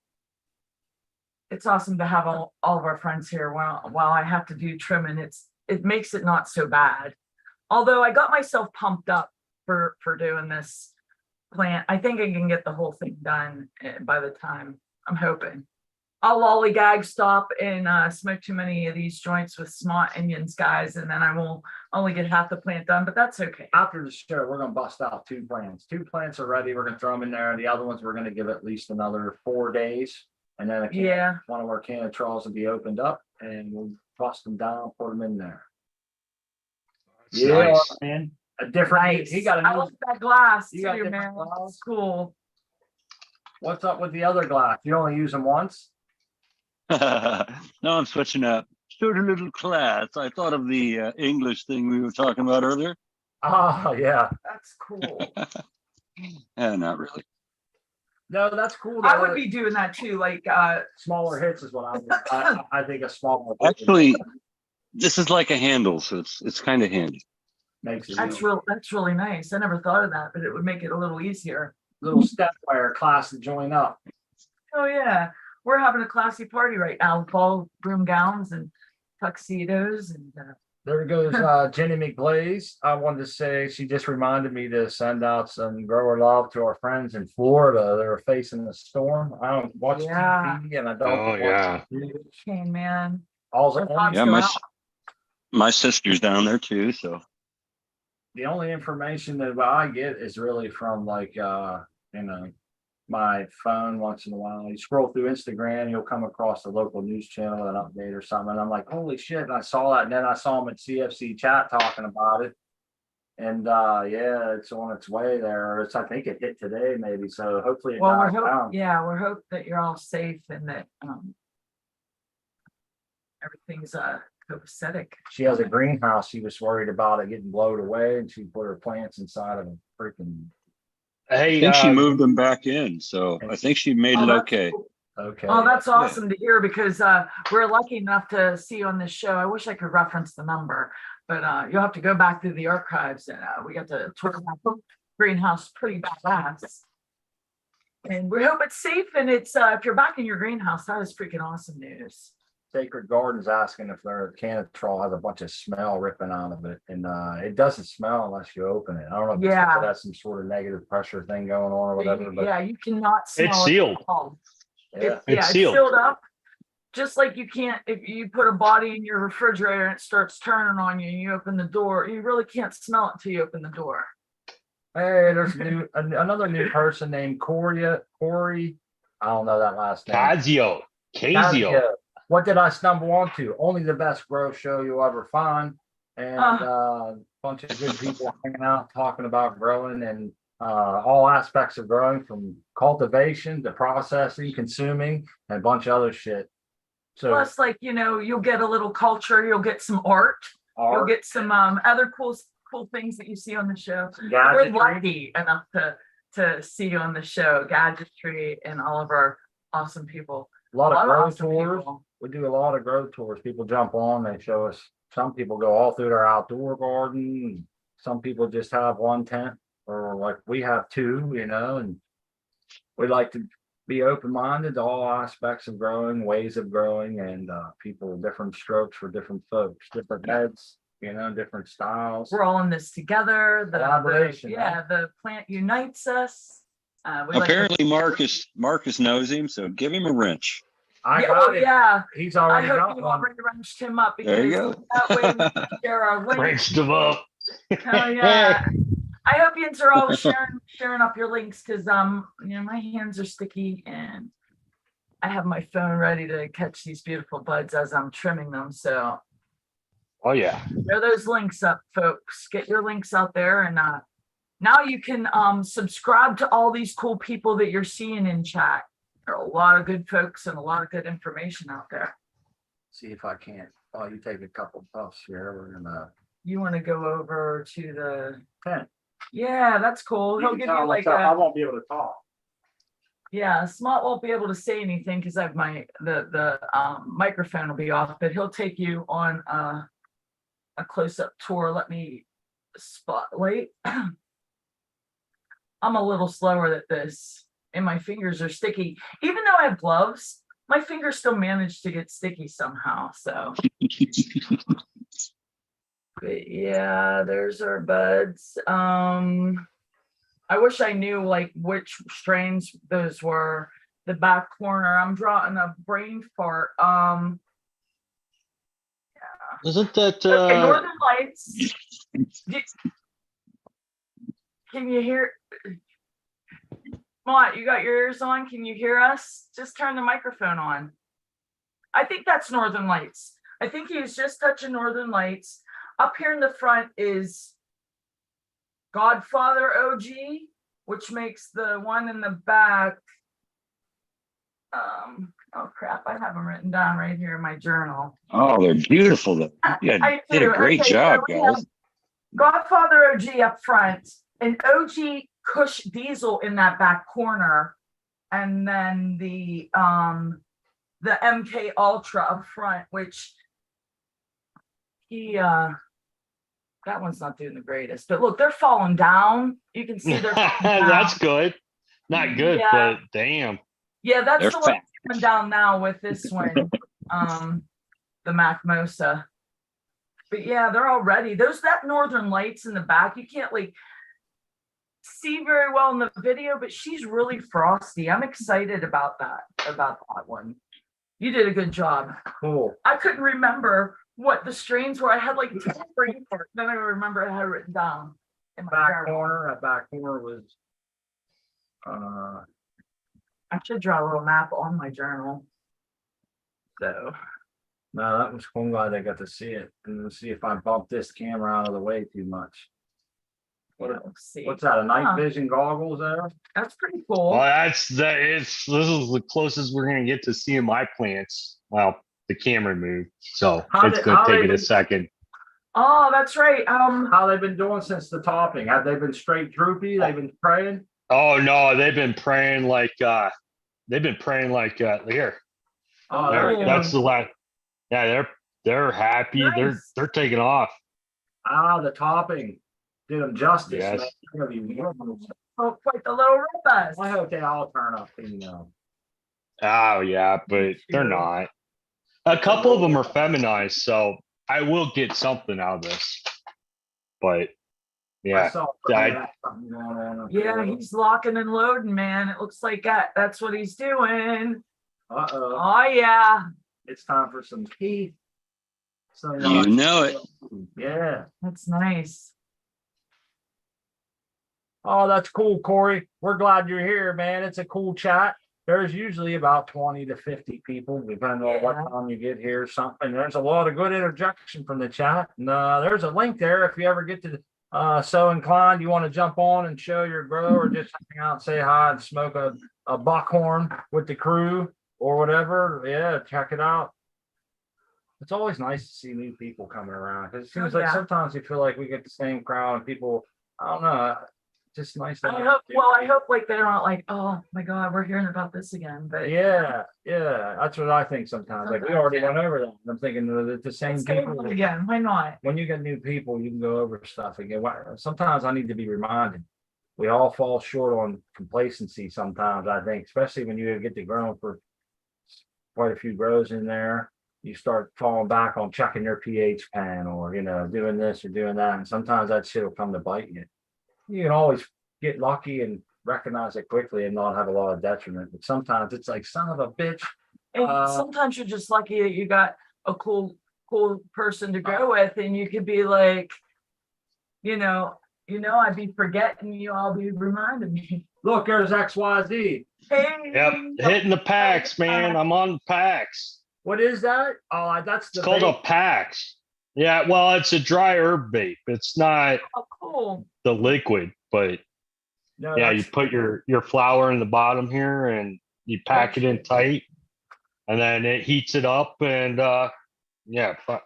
It's awesome to have all of our friends here while I have to do trimming. It makes it not so bad. Although I got myself pumped up for doing this plant. I think I can get the whole thing done by the time, I'm hoping. I'll lollygag, stop, and smoke too many of these joints with smart Indians, guys, and then I will only get half the plant done, but that's okay. After the show, we're gonna bust out 2 plants. 2 plants are ready. We're gonna throw them in there. The other ones, we're gonna give at least another 4 days. And then one of our canitrals will be opened up and we'll bust them down, put them in there. That's nice. Man. A different, Nice. he got a I new, love that glass You got too, different man. glass? It's cool. what's up with the other glass? You only use them once? No, I'm switching up. Start a little class. I thought of the English thing we were talking about earlier. Oh, yeah. That's cool. Not really. No, that's cool. I would be doing that too. Like, Smaller hits is what I think a smaller. Actually, this is like a handle, so it's kind of handy. Makes it that's easy. that's really nice. I never thought of that, but it would make it a little easier. Little step wire class to join up. Oh yeah, we're having a classy party right now. Ballroom gowns and tuxedos and. There goes Jenny McGlaze. I wanted to say she just reminded me to send out some grower love to our friends in Florida. They're facing a storm. I don't watch TV and I don't watch TV. Okay, man. Yeah, my sister's down there too, so The only information that I get is really from like my phone once in a while. You scroll through Instagram, you'll come across the local news channel, an update or something. And I'm like, holy shit. And I saw that. And then I saw them at CFC chat talking about it. And yeah, it's on its way there. I think it hit today, maybe. So hopefully it dies down. we're hoping that you're all safe and that everything's copacetic. She has a greenhouse. She was worried about it getting blown away, and she put her plants inside of a freaking. Hey, I think she moved them back in, so I think she made it okay. Cool. Okay. Oh, that's awesome to hear because we're lucky enough to see you on this show. I wish I could reference the number, but you'll have to go back through the archives and we got to tour that greenhouse pretty badass. And we hope it's safe and it's if you're back in your greenhouse, that is freaking awesome news. Sacred Garden's asking if their canitrol has a bunch of smell ripping out of it, and it doesn't smell unless you open it. I don't know if it has some sort of negative pressure thing going on or whatever. But yeah, you cannot smell it's sealed. It's sealed up. Just like you can't, if you put a body in your refrigerator and it starts turning on you and you open the door, you really can't smell it until you open the door. Hey, there's another new person named Corey. I don't know that last name. Casio. What did I stumble onto? Only the best grow show you'll ever find. And a bunch of good people hanging out, talking about growing and all aspects of growing, from cultivation to processing, consuming, and a bunch of other shit. So plus, like, you'll get a little culture, you'll get some art. You'll get some other cool things that you see on the show. We're lucky enough to see you on the show, gadgetry, and all of our awesome people. A lot of grow awesome tours. People. We do a lot of grow tours. People jump on, they show us. Some people go all through their outdoor garden. Some people just have one tent, or like we have 2, and we like to be open-minded to all aspects of growing, ways of growing, and people, different strokes for different folks, different heads, different styles. We're all in this together. Collaboration. The plant unites us. Apparently Marcus knows him, so give him a wrench. I got it. Yeah. He's already I hope got you one. already wrenched him up because There you go. that way we can share our links. Wrenched him up. Hell yeah. I hope you are always sharing up your links because my hands are sticky and I have my phone ready to catch these beautiful buds as I'm trimming them. So Oh yeah. share those links up, folks. Get your links out there and now you can subscribe to all these cool people that you're seeing in chat. There are a lot of good folks and a lot of good information out there. See if I can't Oh, you take a couple puffs here. We're gonna. You want to go over to the, Tent. yeah, that's cool. He'll give you like I a, won't be able to talk. yeah, Smart won't be able to say anything because I have the microphone will be off, but he'll take you on a close-up tour. Let me spotlight. I'm a little slower at this and my fingers are sticky. Even though I have gloves, my fingers still manage to get sticky somehow, so. But yeah, there's our buds. I wish I knew like which strains those were. The back corner, I'm drawing a brain fart. Isn't that Okay, Northern Lights. Can you hear? Mott, you got your ears on? Can you hear us? Just turn the microphone on. I think that's Northern Lights. I think he was just touching Northern Lights. Up here in the front is Godfather OG, which makes the one in the back. Oh crap, I have them written down right here in my journal. Oh, they're beautiful though. Yeah, I did a do. great Okay, so job, we have guys. Godfather OG up front, and OG Kush Diesel in that back corner, and then the MK Ultra up front, which he that one's not doing the greatest. But look, they're falling down. You can see they're falling down. That's good. Not good, Yeah. but damn. Yeah, that's They're the one fat. coming down now with this one, the Mac Mosa. But yeah, they're all ready. Those that Northern Lights in the back, you can't like see very well in the video, but she's really frosty. I'm excited about that one. You did a good job. Cool. I couldn't remember what the strains were. I had like 10 brain fart. Then I remember I had it written down in my Back journal. corner. That back corner was. I should draw a little map on my journal. So No, that was cool. I'm glad I got to see it. And let's see if I bump this camera out of the way too much. yeah, let's see. What's that? A night Huh. vision goggles there? That's pretty cool. Well, this is the closest we're gonna get to seeing my plants. Well, the camera moved, so How it's did- gonna how take they it a been- second. Oh, that's right. How they been doing since the topping? Have they been straight droopy? They've been praying? Oh no, they've been praying like here. Oh, there There, we go. that's the last. Yeah, they're happy. Nice. They're taking off. the topping did them justice. Yes. Man. They're gonna be wonderful. Oh, quite the little robust. I hope they all turn up, you know. Oh yeah, but they're not. A couple of them are feminized, so I will get something out of this. But I yeah, saw I- something going on up Yeah, there. he's locking and loading, man. It looks like that's what he's doing. Uh-oh. Oh yeah, It's time for some teeth. So You know it. Yeah. that's nice. Oh, that's cool, Corey. We're glad you're here, man. It's a cool chat. There's usually about 20 to 50 people, depending on what Yeah. time you get here. Something. There's a lot of good interjection from the chat. And there's a link there if you ever get to so inclined, you want to jump on and show your grow or just hang out and say hi and smoke a buckhorn with the crew or whatever. Yeah, check it out. It's always nice to see new people coming around because it seems like Yeah. sometimes you feel like we get the same crowd and people, I don't know, just nice. to I have hope. people. Well, I hope like they're not like, oh my god, we're hearing about this again. But Yeah, that's what I think sometimes. Like we already went over that. I'm thinking that the same let's go people. again. Why not? When you get new people, you can go over stuff again. Sometimes I need to be reminded. We all fall short on complacency sometimes, I think, especially when you get to growing for quite a few grows in there. You start falling back on checking your pH panel or, doing this or doing that. And sometimes that shit will come to bite you. You can always get lucky and recognize it quickly and not have a lot of detriment. But sometimes it's like, son of a bitch. And Uh, sometimes you're just lucky that you got a cool person to go with, and you could be like, I'd be forgetting you. I'll be reminding me. Look, there's XYZ. Hey. yep, hitting the packs, man. I'm on the packs. What is that? Oh, that's the It's called a bait. PAX. Yeah, well, it's a dry herb vape. It's not Oh, cool. the liquid, but No, yeah, you that's- put your flour in the bottom here and you pack it in tight, and then it heats it up, and Yeah, fuck.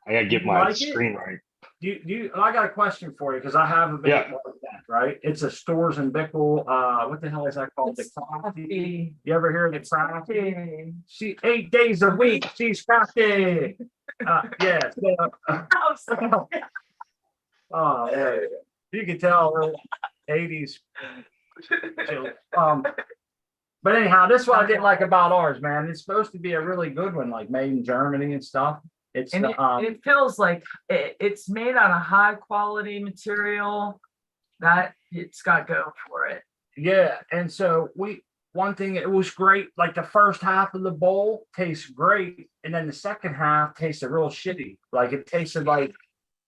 I gotta get You my like it? screen right. I got a question for you because I have a vape Yeah. like that, right? It's a Stores and Bickle. What the hell is that called? It's The crafty. crafty. You ever hear of the It's crafty? crafty. She 8 days a week. She's crafty. Yeah. Oh, yeah. You can tell we're 80s. But anyhow, this is what I didn't like about ours, man. It's supposed to be a really good one, like made in Germany and stuff. It's And it feels like it's made out of high quality material that it's got going for it. yeah. And so one thing, it was great. Like the first half of the bowl tastes great, and then the second half tasted real shitty. Like it tasted like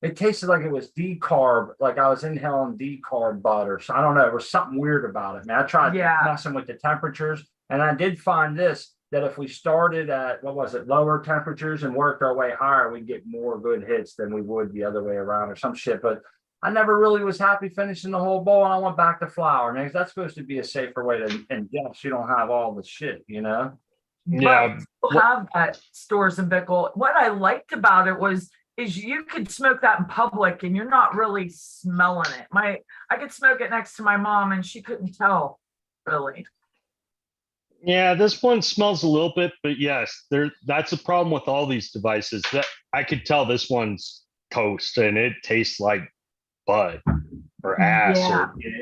it was decarb, like I was inhaling decarb butter. So I don't know. There was something weird about it, man. I tried Yeah. messing with the temperatures, and I did find this that if we started at lower temperatures and worked our way higher, we'd get more good hits than we would the other way around or some shit. But I never really was happy finishing the whole bowl, and I went back to flour. Man, that's supposed to be a safer way to ingest. You don't have all the shit, you know? Yeah. But have at Stores and Bickle. What I liked about it is you could smoke that in public and you're not really smelling it. I could smoke it next to my mom and she couldn't tell really. Yeah, this one smells a little bit, but yes, that's a problem with all these devices. That I could tell this one's toast and it tastes like bud or ass.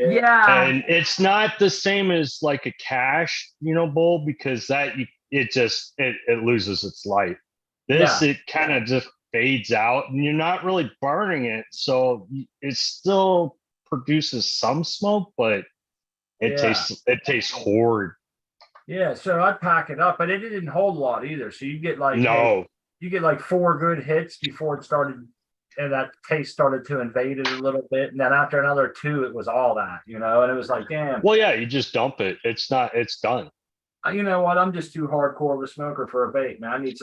Yeah. And it's not the same as like a cash, bowl, because it loses its life. This, it kind of just fades out and you're not really burning it. So it still produces some smoke, but it tastes horrid. Yeah, so I'd pack it up, but it didn't hold a lot either. So you get like you get like 4 good hits before it started, and that taste started to invade it a little bit. And then after another 2, it was all that, and it was like, damn. Well, yeah, you just dump it. It's done. You know what? I'm just too hardcore of a smoker for a vape, man. I need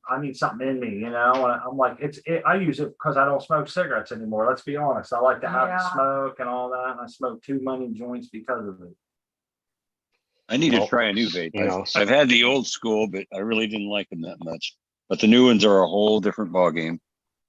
I need something in me, And I'm like, I use it because I don't smoke cigarettes anymore. Let's be honest. I like to have the smoke and all that. And I smoke too many joints because of it. I need to try a new vape. I've had the old school, but I really didn't like them that much. But the new ones are a whole different ballgame,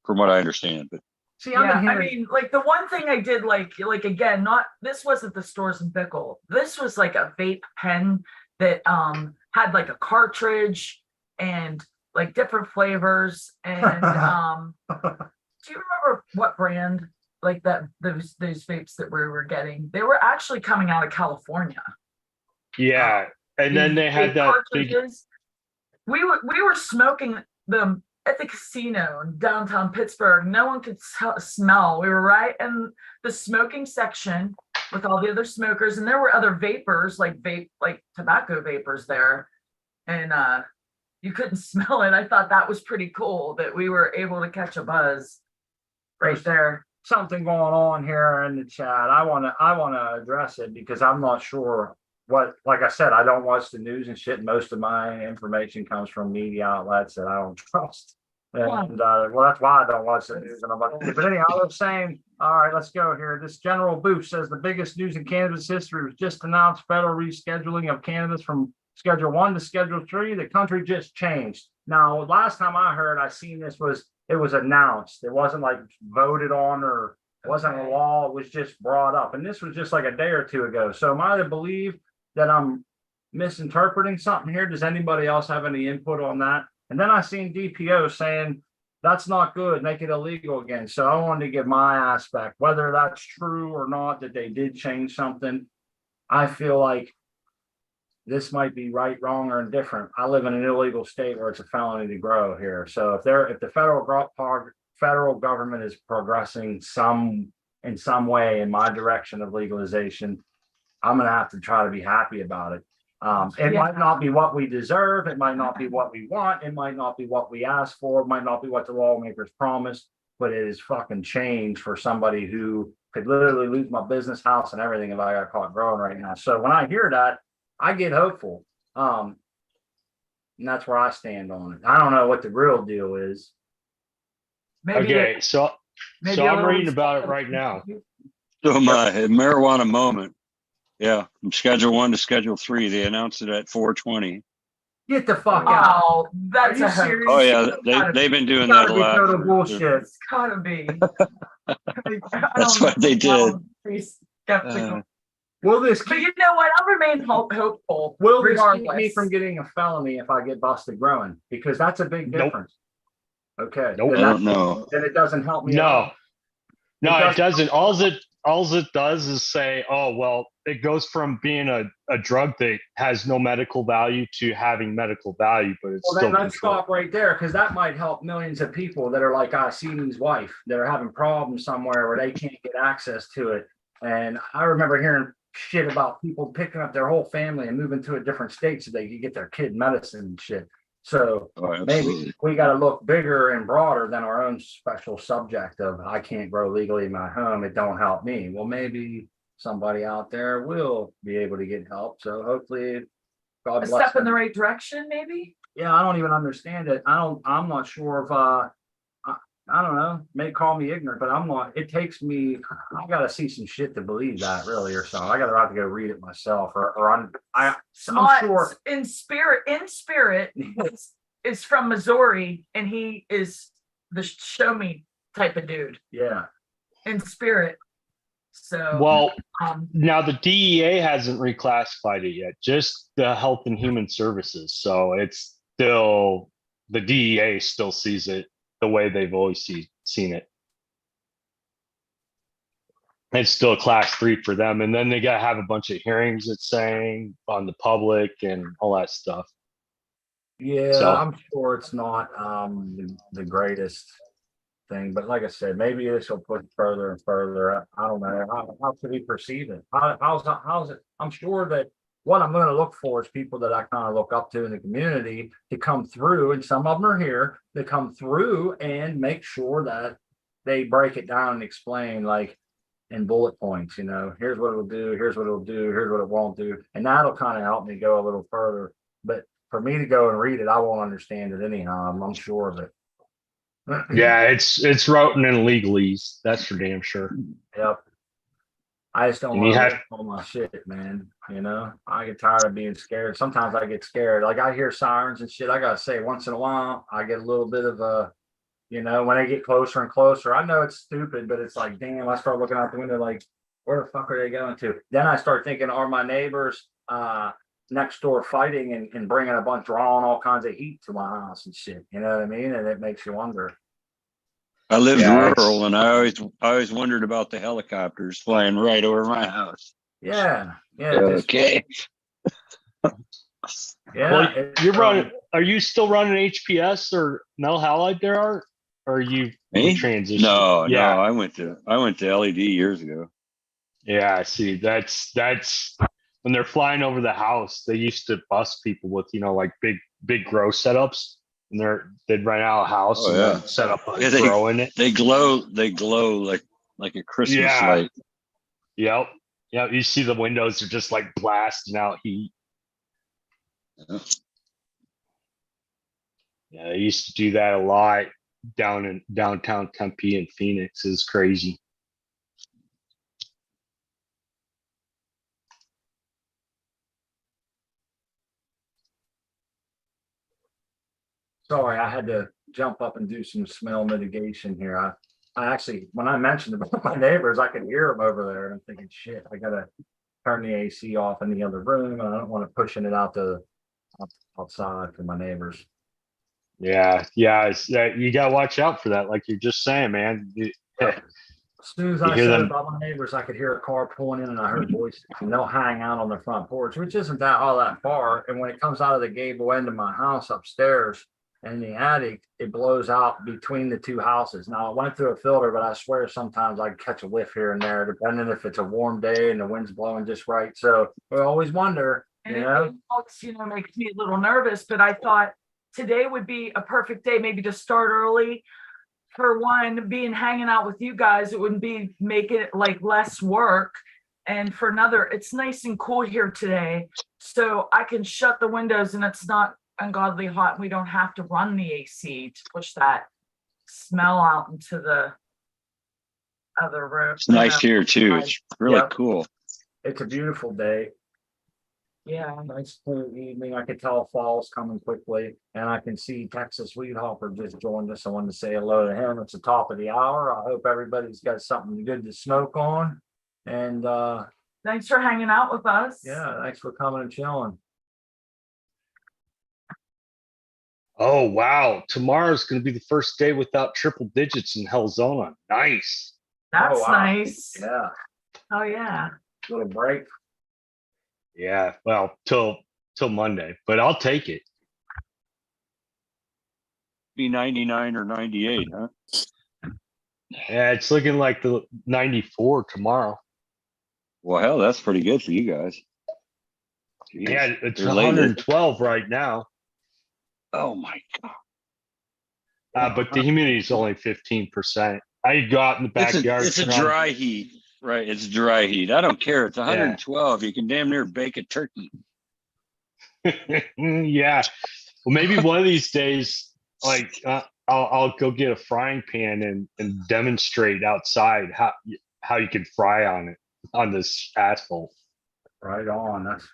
from what I understand. But see, I mean, like the one thing I did like again, this wasn't the Stores and Bickle. This was like a vape pen that had like a cartridge and like different flavors. And do you remember what brand like that those vapes that we were getting? They were actually coming out of California. Yeah, and then they had that big. We were smoking them at the casino in downtown Pittsburgh. No one could smell. We were right in the smoking section with all the other smokers, and there were other vapors, like tobacco vapors there, and you couldn't smell it. I thought that was pretty cool that we were able to catch a buzz right there. Something going on here in the chat. I wanna address it because I'm not sure. Like I said, I don't watch the news and shit. Most of my information comes from media outlets that I don't trust. And that's why I don't watch the news. But anyhow, I was saying, all right, let's go here. This General Booth says the biggest news in cannabis history was just announced federal rescheduling of cannabis from Schedule 1 to Schedule 3. The country just changed. Now, last time I heard, I seen this it was announced. It wasn't like voted on or wasn't a law. It was just brought up. And this was just like a day or 2 ago. So am I to believe that I'm misinterpreting something here? Does anybody else have any input on that? And then I seen DPO saying that's not good, make it illegal again. So I wanted to give my aspect, whether that's true or not, that they did change something. I feel like this might be right, wrong, or indifferent. I live in an illegal state where it's a felony to grow here. So if the federal government is progressing in some way in my direction of legalization, I'm going to have to try to be happy about it. It might not be what we deserve. It might not be what we want. It might not be what we asked for. It might not be what the lawmakers promised, but it is fucking change for somebody who could literally lose my business, house, and everything if I got caught growing right now. So when I hear that, I get hopeful. And that's where I stand on it. I don't know what the real deal is. So I'm reading about it right now. So my marijuana moment. Yeah, from Schedule 1 to Schedule 3. They announced it at 4:20. Get the fuck out. Oh, that's you a hoax. serious? Oh yeah, Gotta they've been doing Gotta that a be lot. total for- bullshit. It's gotta be. That's what they did. Be skeptical. Will this But keep you know what? I'll remain hopeful. will this keep me regardless. from getting a felony if I get busted growing? Because that's a big Nope. difference. Okay. Nope. Then I that- don't know. Then it doesn't help me at No, all. no, It it doesn't. All it does is say, oh, well, it goes from being a drug that has no medical value to having medical value, but it's Well, still then let's controlled. stop right there because that might help millions of people that are like Seeney's wife that are having problems somewhere where they can't get access to it. And I remember hearing shit about people picking up their whole family and moving to a different state so they could get their kid medicine and shit. So Oh, maybe absolutely. we got to look bigger and broader than our own special subject of I can't grow legally in my home. It don't help me. Well, maybe somebody out there will be able to get help. So hopefully, God A bless step in the them. right direction, maybe. Yeah, I don't even understand it. I'm not sure if I don't know, may call me ignorant, but I'm not, it takes me, I gotta see some shit to believe that really or something. I gotta have to go read it myself or I'm sure. In spirit is from Missouri, and he is the show me type of dude Yeah. in spirit. So Well, um, now the DEA hasn't reclassified it yet, just the Health and Human Services. So it's still, the DEA still sees it the way they've always seen it. It's still a class 3 for them. And then they got to have a bunch of hearings, it's saying, on the public and all that stuff. Yeah, So- I'm sure it's not the greatest thing, but like I said, maybe this will push further and further. I don't know. How should we perceive it? How's it? I'm sure that what I'm going to look for is people that I kind of look up to in the community to come through, and some of them are here to come through and make sure that they break it down and explain like in bullet points, here's what it'll do, here's what it'll do, here's what it won't do. And that'll kind of help me go a little further. But for me to go and read it, I won't understand it anyhow. I'm sure of it. Yeah, it's written in legalese. That's for damn sure. Yep. I just don't And you want to have- risk all my shit, man. I get tired of being scared. Sometimes I get scared. Like I hear sirens and shit. I gotta say, once in a while, I get a little bit of when they get closer and closer. I know it's stupid, but it's like, damn, I start looking out the window like, where the fuck are they going to? Then I start thinking, are my neighbors next door fighting and bringing drawing all kinds of heat to my house and shit? You know what I mean? And it makes you wonder. I lived Yeah, it's- rural, and I always wondered about the helicopters flying right over my house. Yeah. Okay. Well, you're running. Are you still running HPS or metal halide there, Art? Or are you Me? transition? No, Yeah. no. I went to LED years ago. Yeah, I see. That's when they're flying over the house, they used to bust people with, like big grow setups. And they'd rent out a house Oh, and yeah. then set up a Yeah, grow in it. They glow like a Christmas Yeah. light. Yep. Yeah. You see the windows are just like blasting out heat. Yeah. Yeah, they used to do that a lot down in downtown Tempe and Phoenix. Is crazy. Sorry, I had to jump up and do some smell mitigation here. I actually, when I mentioned about my neighbors, I could hear them over there, and I'm thinking, shit, I gotta turn the AC off in the other room, and I don't want to pushing it outside for my neighbors. Yeah. You gotta watch out for that. Like you're just saying, man. As soon as You I hear said them- about my neighbors, I could hear a car pulling in, and I heard voices, and they'll hang out on the front porch, which isn't all that far. And when it comes out of the gable end of my house upstairs and the attic, it blows out between the two houses. Now I went through a filter, but I swear sometimes I catch a whiff here and there, depending if it's a warm day and the wind's blowing just right. So we always wonder, and you it know. helps, makes me a little nervous, but I thought today would be a perfect day, maybe to start early. For one, being hanging out with you guys, it wouldn't be making it like less work. And for another, it's nice and cool here today. So I can shut the windows and it's not ungodly hot. We don't have to run the AC to push that smell out into the other room. It's nice here too. It's really Yeah. cool. It's a beautiful day. Yeah. Nice cool evening. I could tell fall's coming quickly, and I can see Texas Weedhopper just joined us. I wanted to say hello to him. It's the top of the hour. I hope everybody's got something good to smoke on. And Thanks for hanging out with us. yeah, thanks for coming and chilling. Oh wow. Tomorrow's gonna be the first day without triple digits in Hellzona. Nice. That's Oh, wow. nice. Yeah, Oh, yeah. little break. Yeah, well, till Monday, but I'll take it. Be 99 or 98, huh? Yeah, it's looking like the 94 tomorrow. Well, hell, that's pretty good for you guys. Jeez. Yeah, it's You're late. 112 right now. Oh my God. But the humidity is only 15%. I go out in the backyard. It's a turn on- dry heat, right? It's dry heat. I don't care. It's 112. You can damn near bake a turkey. Yeah. Well, maybe one of these days, like I'll go get a frying pan and demonstrate outside how you can fry on it on this asphalt. Right on. That's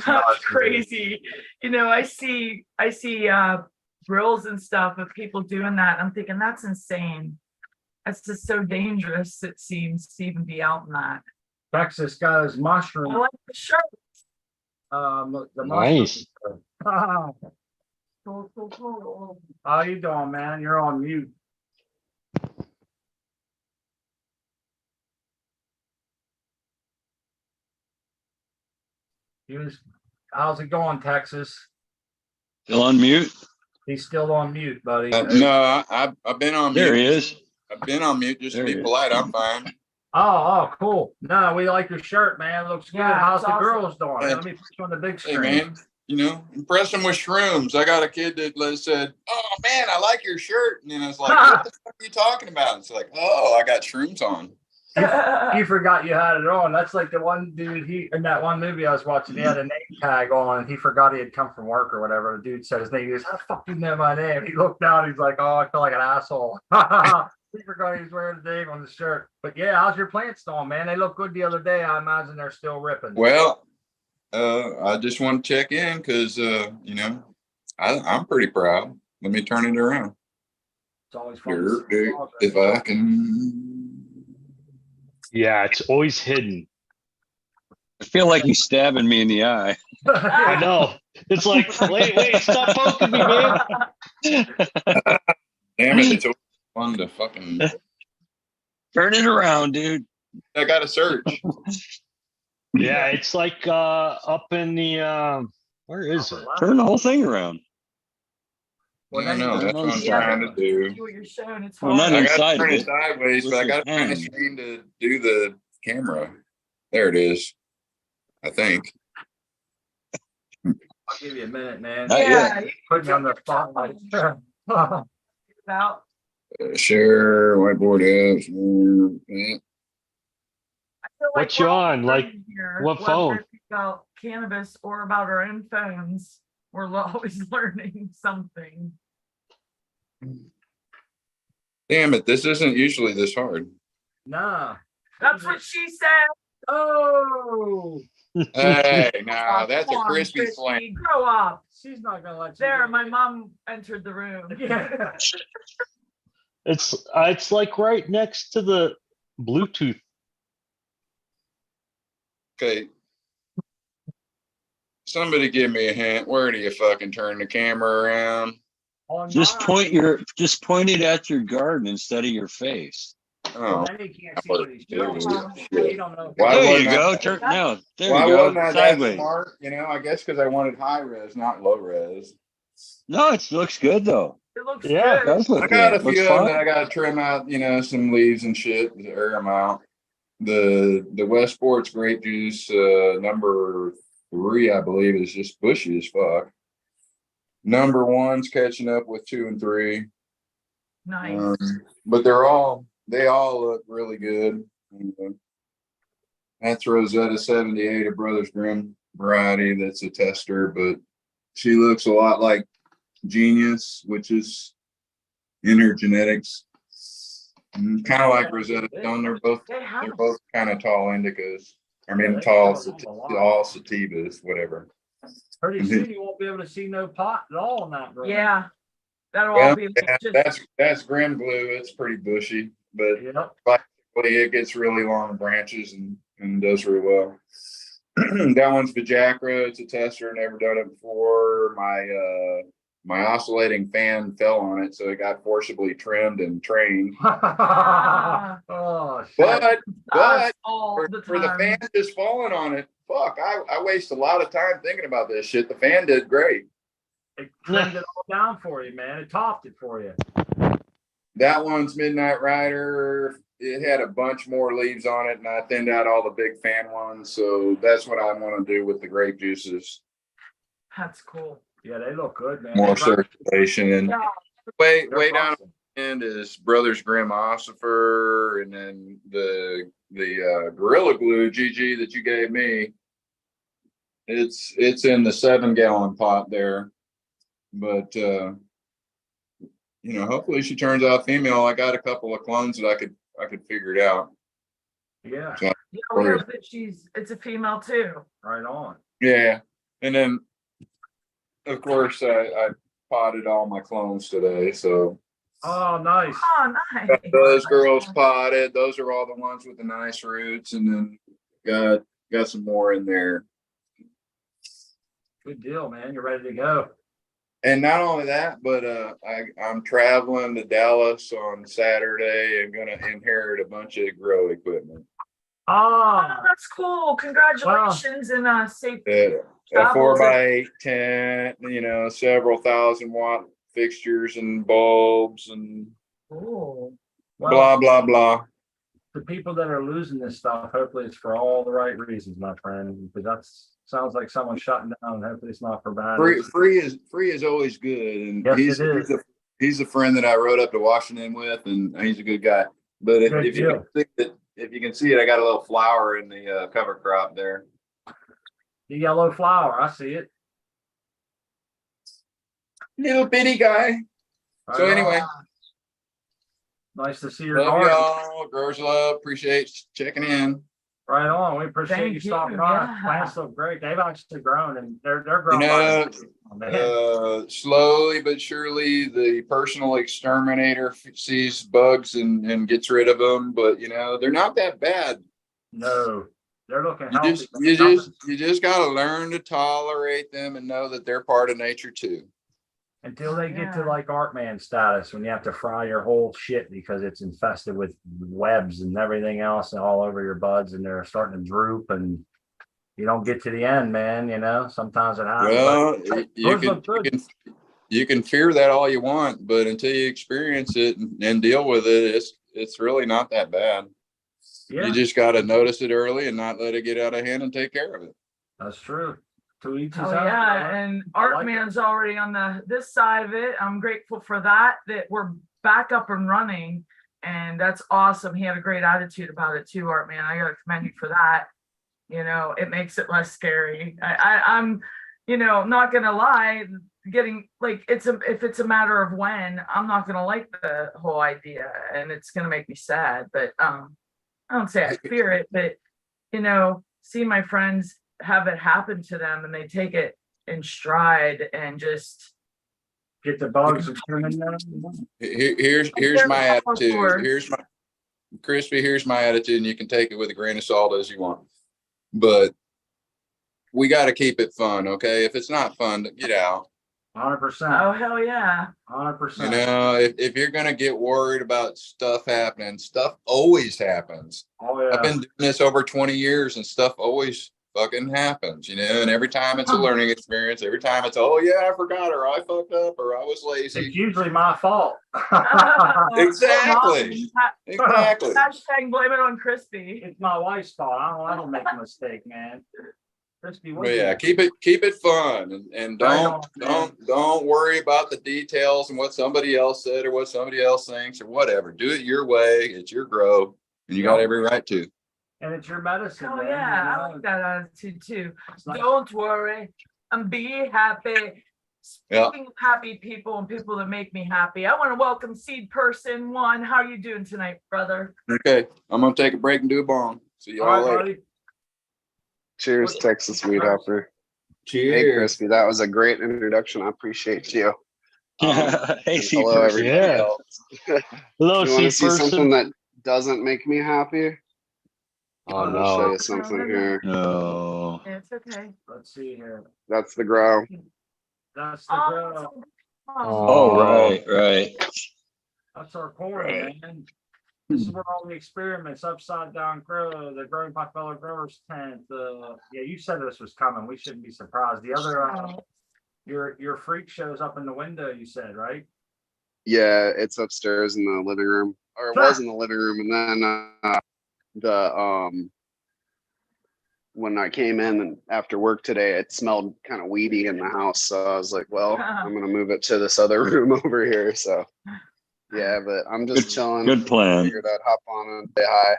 That's crazy. You know, I see grills and stuff of people doing that. I'm thinking that's insane. That's just so dangerous, it seems, to even be out in that. Texas got his I mushroom. like the shirt. The Nice. mushroom. Cool. How you doing, man? You're on mute. How's it going, Texas? Still on mute? He's still on mute, buddy. No, I've been on There mute. he is. I've been on mute just There to he be is. polite. I'm fine. Oh, cool. No, we like your shirt, man. It looks good. Yeah, How's it's the awesome. girls doing? Hey. Let me put you on the big Hey, screen. man, you know, impress them with shrooms. I got a kid that said, "Oh man, I like your shirt," and then I was like, "What the fuck are you talking about?" It's like, "Oh, I got shrooms on." You forgot you had it on. That's like the one dude in that one movie I was watching, he had a name tag on and he forgot he had come from work or whatever. The dude said his name. He goes, "How the fuck do you know my name?" He looked down, he's like, "Oh, I feel like an asshole." He forgot he was wearing the name on the shirt. But yeah, how's your plants doing, man? They look good the other day. I imagine they're still ripping. Well, I just want to check in because you know, I'm pretty proud. Let me turn it around. It's always fun to see progress. If I can. Yeah, it's always hidden. I feel like he's stabbing me in the eye. I know. It's like, wait, stop poking me, man. Damn it! It's always fun to fucking. Turn it around, dude. I got to search. Yeah, it's like up in the where is it? Turn the whole thing around. Well, Yeah, I then know. you That's can what I'm see trying it. to do. See what you're showing. It's Well, not hard. I got inside to turn of it it. sideways, but I got to find a Listen, screen to do the camera. There it is. I think. I'll give you a minute, man. Not Yeah, yet. you Put me on the spotlight. about. Share whiteboard apps. Yeah. I feel like What you we're all on? Like, learning here, what whether phone? it's about cannabis or about our own phones. We're always learning something. Damn it! This isn't usually this hard. Nah. That's what she said. Oh, Hey, now that's Come a on, crispy Christy, flame. grow up. she's not gonna let you. There, do my it. mom entered the room. Yeah. It's like right next to the Bluetooth. Okay. Somebody give me a hint. Where do you fucking turn the camera around? On Just mine. point it at your garden instead of your face. Oh, Then he can't see what he's doing. Yeah. You don't know. Why There wasn't you I- go. Turn now. There why you wasn't go. I that Sideways. smart? You know, I guess because I wanted high res, not low res. No, it looks good though. It looks Yeah. It good. does look I got good. a Looks few of them that fine. I got to trim out, you know, some leaves and shit to air them out. The Westport's grape juice number 3, I believe, is just bushy as fuck. Number 1's catching up with 2 and 3. Nice. But they all look really good. That's Rosetta 78, a Brothers Grimm variety. That's a tester, but she looks a lot like Genius, which is inner genetics. Kind of like Rosetta Stone. They're both kind of tall indicas. I mean, They tall, grow a lot. all sativas, whatever. Pretty soon you won't be able to see no pot at all in that. Grove. Yeah. That'll Well, all be like just, that's grim blue. It's pretty bushy, but Yep. it gets really long branches and does really well. That one's Vijagra. It's a tester. Never done it before. My oscillating fan fell on it, so it got forcibly trimmed and trained. Oh, shit. But us all for the time. fan just falling on it, fuck, I waste a lot of time thinking about this shit. The fan did great. It trimmed it all down for you, man. It topped it for you. That one's Midnight Rider. It had a bunch more leaves on it, and I thinned out all the big fan ones. So that's what I want to do with the grape juices. That's cool. Yeah, they look good, man. More They run- circulation. And Yeah. way they're down busting. end is Brothers Grimm Ossifer, and then the Gorilla Glue GG that you gave me. It's in the 7-gallon pot there, but hopefully she turns out female. I got a couple of clones that I could figure it out. Yeah, Yeah, we hope that it's a female too. right on. Yeah, and then of course I potted all my clones today, so Oh, nice. Oh, nice. got those girls potted. Those are all the ones with the nice roots, and then got some more in there. Good deal, man. You're ready to go. And not only that, but I'm traveling to Dallas on Saturday and gonna inherit a bunch of grow equipment. Oh, Oh, that's cool. Congratulations and safe A travels. 4x8 tent, several 1,000-watt fixtures and bulbs and Cool. well, blah blah blah. the people that are losing this stuff, hopefully it's for all the right reasons, my friend, because that's sounds like someone shutting down. Hopefully it's not for bad. Free is always good, and Yes, it is. he's a friend that I rode up to Washington with, and he's a good guy. But Good if you can see it, I got a little flower in the cover crop there. The yellow flower, I see it. Little bitty guy. So Right anyway, on. Nice to see your love garden. y'all. Growers love. Appreciate checking in. Right on. We appreciate Thank you stopping you, by. yeah. Plants look great. They've actually grown and they're You growing. know, Oh, man. slowly but surely, the personal exterminator sees bugs and gets rid of them. But they're not that bad. No, they're looking You healthy. you just got to learn to tolerate them and know that they're part of nature too. Until they get to Yeah. like art man status, when you have to fry your whole shit because it's infested with webs and everything else all over your buds, and they're starting to droop, and you don't get to the end, man. Sometimes it happens. Well, but you those look good. you can fear that all you want, but until you experience it and deal with it, it's really not that bad. Yeah, You just got to notice it early and not let it get out of hand and take care of it. that's true. To each his Oh own, yeah, brother. and I like Art Man's already on this side of it. I'm grateful for that we're back up and running, and that's awesome. He had a great attitude about it too, Art Man. I gotta commend you for that. It makes it less scary. I'm not gonna lie, getting like if it's a matter of when, I'm not gonna like the whole idea, and it's gonna make me sad. But I don't say I fear it, but see my friends have it happen to them, and they take it in stride and just Get the bugs and turn in there. Here's They're my attitude. powerful. Here's my Crispy. Here's my attitude, and you can take it with a grain of salt as you want. But we got to keep it fun, okay? If it's not fun, get out. 100%. Oh hell yeah. 100%. If you're gonna get worried about stuff happening, stuff always happens. Oh I've yeah. been doing this over 20 years, and stuff always fucking happens, and every time it's a learning experience. Every time it's, oh yeah, I forgot, or I fucked up, or I was It's lazy. usually my fault. Exactly. Exactly. Hashtag blame it on Crispy. It's my wife's fault. I don't make a mistake, man. Crispy, what But do you yeah, do? keep it fun, and Right on, don't worry about the details and what somebody else said or what somebody else thinks or whatever. Do it your way. It's your grow, and you got Yep. every right to. And it's your medicine, Oh man. yeah, I like that attitude too. It's nice. Don't worry and be happy. Yeah. Speaking of happy people and people that make me happy, I want to welcome Seed Person 1. How are you doing tonight, brother? Okay, I'm gonna take a break and do a bong. See All y'all right, later. buddy. Cheers, Texas Weed Hopper. Hey, Cheers. Crispy, that was a great introduction. I appreciate you. Hey, And see hello, person. everybody Yeah. else. Hello, You want to sea see something person. that doesn't make me happy? Oh I'll show no. you something here. No. It's okay. Let's see here. That's the grow. That's the grow. Oh, right. That's our corn, Right. man. This is where all the experiments, upside down grow, the growing by fellow growers tent, yeah, you said this was coming. We shouldn't be surprised. The other, your freak shows up in the window, you said, right? Yeah, it's upstairs in the living room, or it was in the living room, and then when I came in and after work today, it smelled kind of weedy in the house. So I was like, well, I'm gonna move it to this other room over here. So yeah, but I'm just chilling. Good plan. Figured I'd hop on and say hi.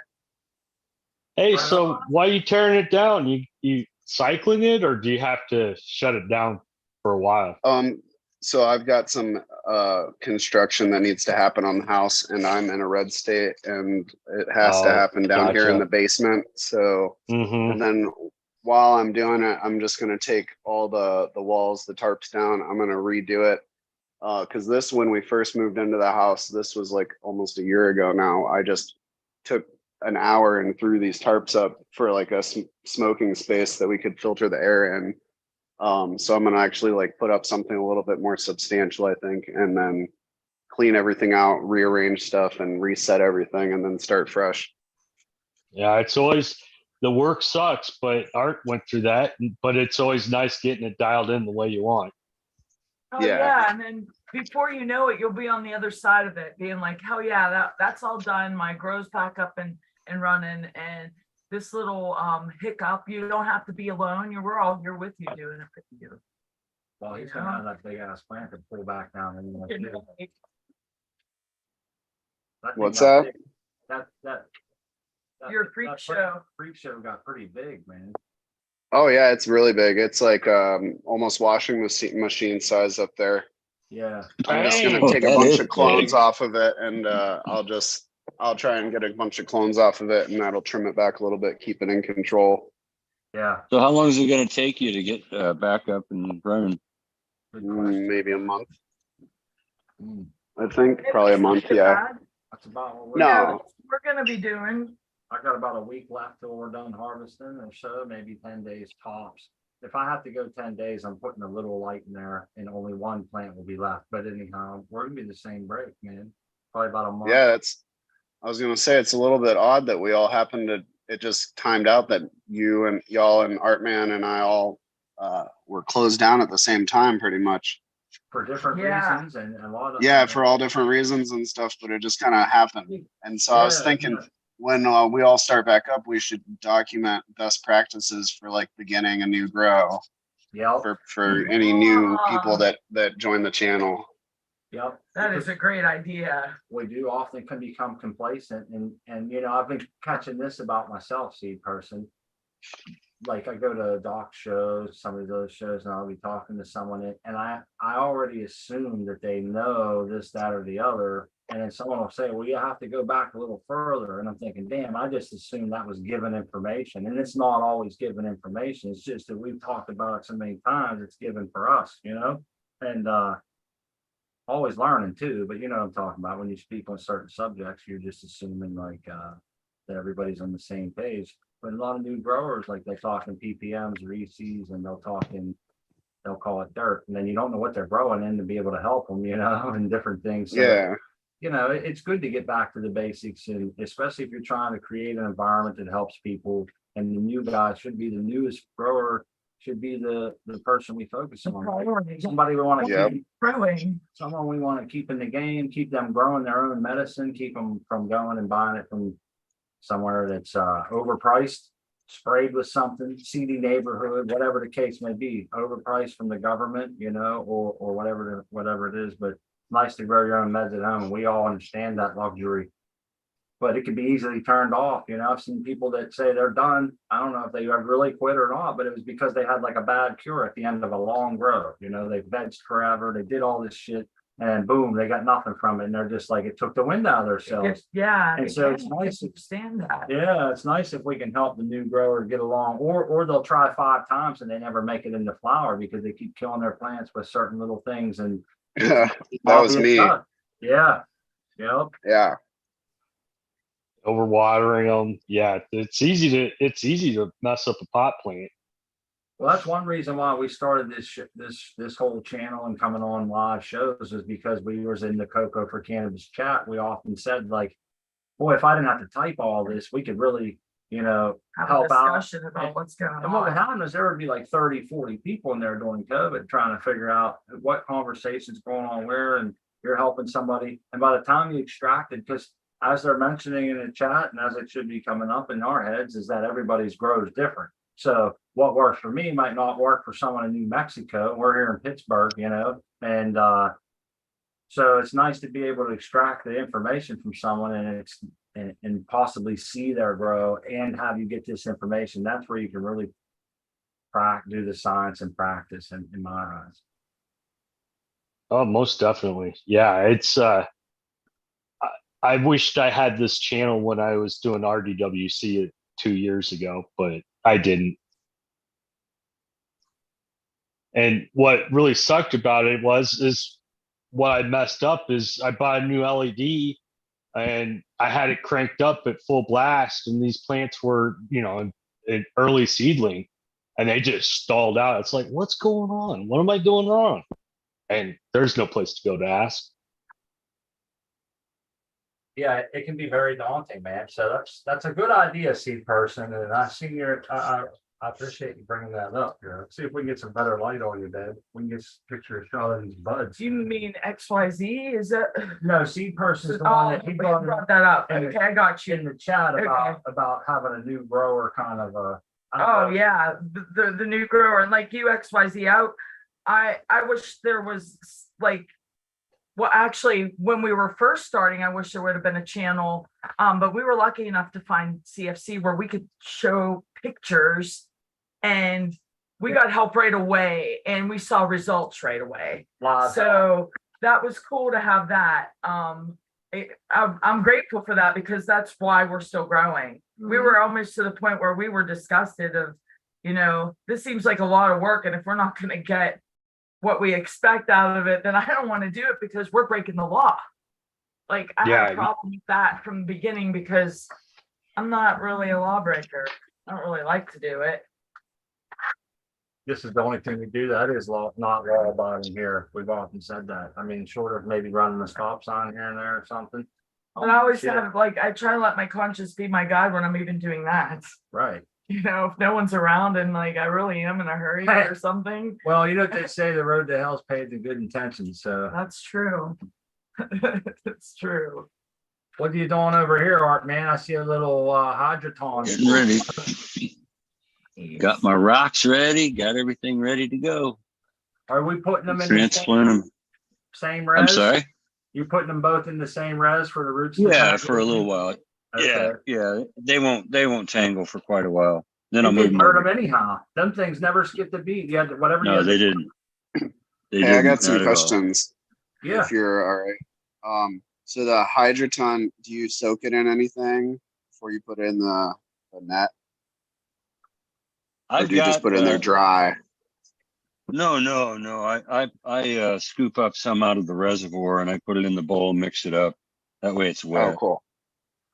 Hey, so why are you tearing it down? You cycling it, or do you have to shut it down for a while? So I've got some construction that needs to happen on the house, and I'm in a red state, and it has to happen down here in the basement. So Mm-hmm. and then while I'm doing it, I'm just gonna take all the walls, the tarps down. I'm gonna redo it. Because this, when we first moved into the house, this was like almost a year ago now. I just took an hour and threw these tarps up for like a smoking space that we could filter the air in. So I'm gonna actually like put up something a little bit more substantial, I think, and then clean everything out, rearrange stuff, and reset everything, and then start fresh. Yeah, it's always the work sucks, but Art went through that. But it's always nice getting it dialed in the way you want. Oh Yeah. yeah, and then before you know it, you'll be on the other side of it, being like, "Hell yeah, that's all done. My grow's back up and running." And this little hiccup, you don't have to be alone. We're all here with you doing it with you. Well, he's gonna have that big ass plant to pull back down. And What's that? That Your freak show. Freak show got pretty big, man. Oh yeah, it's really big. It's like almost washing machine size up there. Yeah. I'm just gonna Dang. take a That bunch is of clones big. off of it, and I'll try and get a bunch of clones off of it, and that'll trim it back a little bit, keep it in control. Yeah. So how long is it going to take you to get back up and running? Good question. Maybe a month. Mm, I think probably a month. Yeah. That's about what we're. No. We're gonna be doing. I got about a week left till we're done harvesting or so, maybe 10 days tops. If I have to go 10 days, I'm putting a little light in there and only one plant will be left. But anyhow, we're gonna be the same break, man. Probably about a month. Yeah, I was gonna say it's a little bit odd that we all happened to. It just timed out that you and y'all and Artman and I all were closed down at the same time, pretty much. For different reasons and a lot of. Yeah, for all different reasons and stuff, but it just kind of happened. And so I was thinking, when we all start back up, we should document best practices for like beginning a new grow. Yep. For any new people that join the channel. Yep. That is a great idea. We do often can become complacent and I've been catching this about myself, seed person. Like I go to doc shows, some of those shows, and I'll be talking to someone and I already assume that they know this, that, or the other. And then someone will say, well, you have to go back a little further. And I'm thinking, damn, I just assumed that was given information. And it's not always given information. It's just that we've talked about it so many times, it's given for us, and always learning too. But you know what I'm talking about. When you speak on certain subjects, you're just assuming like that everybody's on the same page. But a lot of new growers, like they'll talk in PPMs or ECs and they'll call it dirt. And then you don't know what they're growing in to be able to help them, and different things. So, yeah. It's good to get back to the basics, and especially if you're trying to create an environment that helps people. And the new guy should be the newest grower, should be the person we focus on. Right? Somebody we want to keep growing. Someone we want to keep in the game, keep them growing their own medicine, keep them from going and buying it from somewhere that's overpriced, sprayed with something, seedy neighborhood, whatever the case may be, overpriced from the government, or whatever it is. But nice to grow your own meds at home. We all understand that luxury, but it can be easily turned off. I've seen people that say they're done. I don't know if they have really quit or not, but it was because they had like a bad cure at the end of a long grow. They vegged forever. They did all this shit. and boom, they got nothing from it. And they're just like, it took the wind out of their sails. Yeah. And so it's I nice. understand that. Yeah, it's nice if we can help the new grower get along, or they'll try 5 times and they never make it into flower because they keep killing their plants with certain little things. And That was me. Yeah. Yep. Yeah. Overwatering them. Yeah, it's easy to mess up a pot plant. Well, that's one reason why we started this whole channel and coming on live shows is because we was in the Cocoa for Cannabis chat. We often said like, boy, if I didn't have to type all this, we could really, Have a help out. discussion about what's going And what would on. happen is there would be like 30, 40 people in there during COVID trying to figure out what conversations going on where, and you're helping somebody. And by the time you extracted, because as they're mentioning in the chat and as it should be coming up in our heads, is that everybody's grow is different. So what works for me might not work for someone in New Mexico. We're here in Pittsburgh, and so it's nice to be able to extract the information from someone and possibly see their grow and have you get this information. That's where you can really do the science and practice in my eyes. Oh, most definitely. Yeah, it's I wished I had this channel when I was doing RDWC 2 years ago, but I didn't. And what really sucked about it is what I messed up is I bought a new LED and I had it cranked up at full blast, and these plants were, an early seedling, and they just stalled out. It's like, what's going on? What am I doing wrong? And there's no place to go to ask. Yeah, it can be very daunting, man. So that's a good idea, seed person. And I see I appreciate you bringing that up here. Let's see if we can get some better light on you, Dad. We can get a picture of shot of these buds. Do you mean XYZ? Is that? No, seed person is the one that he brought that up. in Okay, I got you. in the chat about having a new grower kind of I don't know. Yeah, the new grower, and like you XYZ out. I wish there was like, well, actually, when we were first starting, I wish there would have been a channel. But we were lucky enough to find CFC where we could show pictures, and we got help right away, and we saw results right away. So that was cool to have that. I'm grateful for that because that's why we're still growing. We were almost to the point where we were disgusted of, this seems like a lot of work, and if we're not going to get what we expect out of it, then I don't want to do it because we're breaking the law. Like I had a problem with that from the beginning because I'm not really a lawbreaker. I don't really like to do it. This is the only thing we do that is not law abiding here. We've often said that. I mean, short of maybe running a stop sign here and there or something. But I always have I try to let my conscience be my guide when I'm even doing that. Right. If no one's around and like I really am in a hurry or something. Well, you know what they say, the road to hell is paved with good intentions. So that's true. It's true. What are you doing over here, Art, man? I see a little hydroton. Getting ready. Got my rocks ready, got everything ready to go. Are we putting them in transplant them? Same res? I'm sorry? You putting them both in the same res for the roots? Yeah, for a little while. Okay. Yeah. They won't tangle for quite a while. Then I'll You move didn't hurt them anyhow. Them things never skipped a beat. You had to, whatever. No, they didn't. Hey, I got some questions. Yeah. If you're all right. So the hydroton, do you soak it in anything before you put it in the net? Or do you just put it in there dry? No. I scoop up some out of the reservoir and I put it in the bowl, mix it up. That way it's wet. Oh, cool.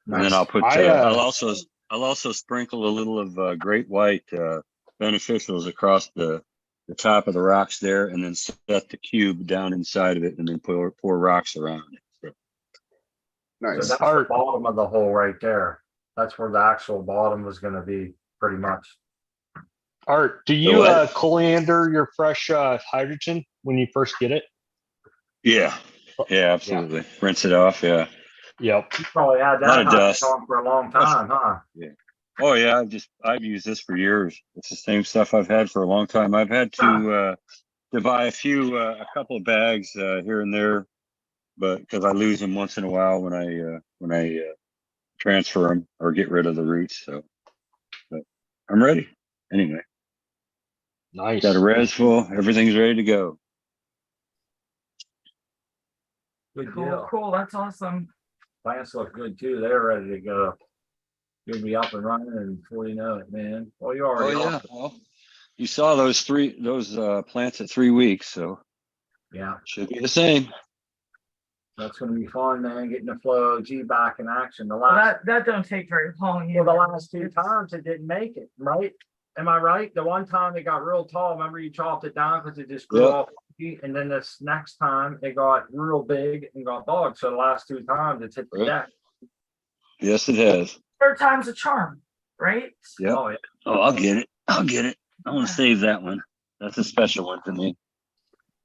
And then I'll put. I'll also sprinkle a little of great white beneficials across the top of the rocks there, and then set the cube down inside of it, and then pour rocks around it. So. Nice. So that's the bottom of the hole right there. That's where the actual bottom was going to be, pretty much. Art, do you colander your fresh hydrogen when you first get it? Yeah, absolutely. Yeah. Rinse it off. Yeah. Yep. You probably had that on for a long time, huh? Yeah. Oh yeah, I've used this for years. It's the same stuff I've had for a long time. I've had to buy a couple of bags here and there, but because I lose them once in a while when I transfer them or get rid of the roots. So, but I'm ready anyway. Nice. Got a res full. Everything's ready to go. Good Cool, deal. cool. That's awesome. Plants look good too. They're ready to go. You'll be up and running and before you know it, man. Well, you Oh already yeah. are. Well, you saw those plants at 3 weeks, so Yeah, should be the same. that's gonna be fun, man. Getting the flow G back in action. The Well, last that don't take very long. well, the either. last two times it didn't make it, right? Am I right? The one time it got real tall. Remember you chopped it down because it just grew Yep. off. And then this next time it got real big and got bogged. So the last two times it's hit the Right. deck. Yes, it has. Third time's a charm, right? Yep. Oh yeah. Oh, I'll get it. I'll get it. I want to save that one. That's a special one for me.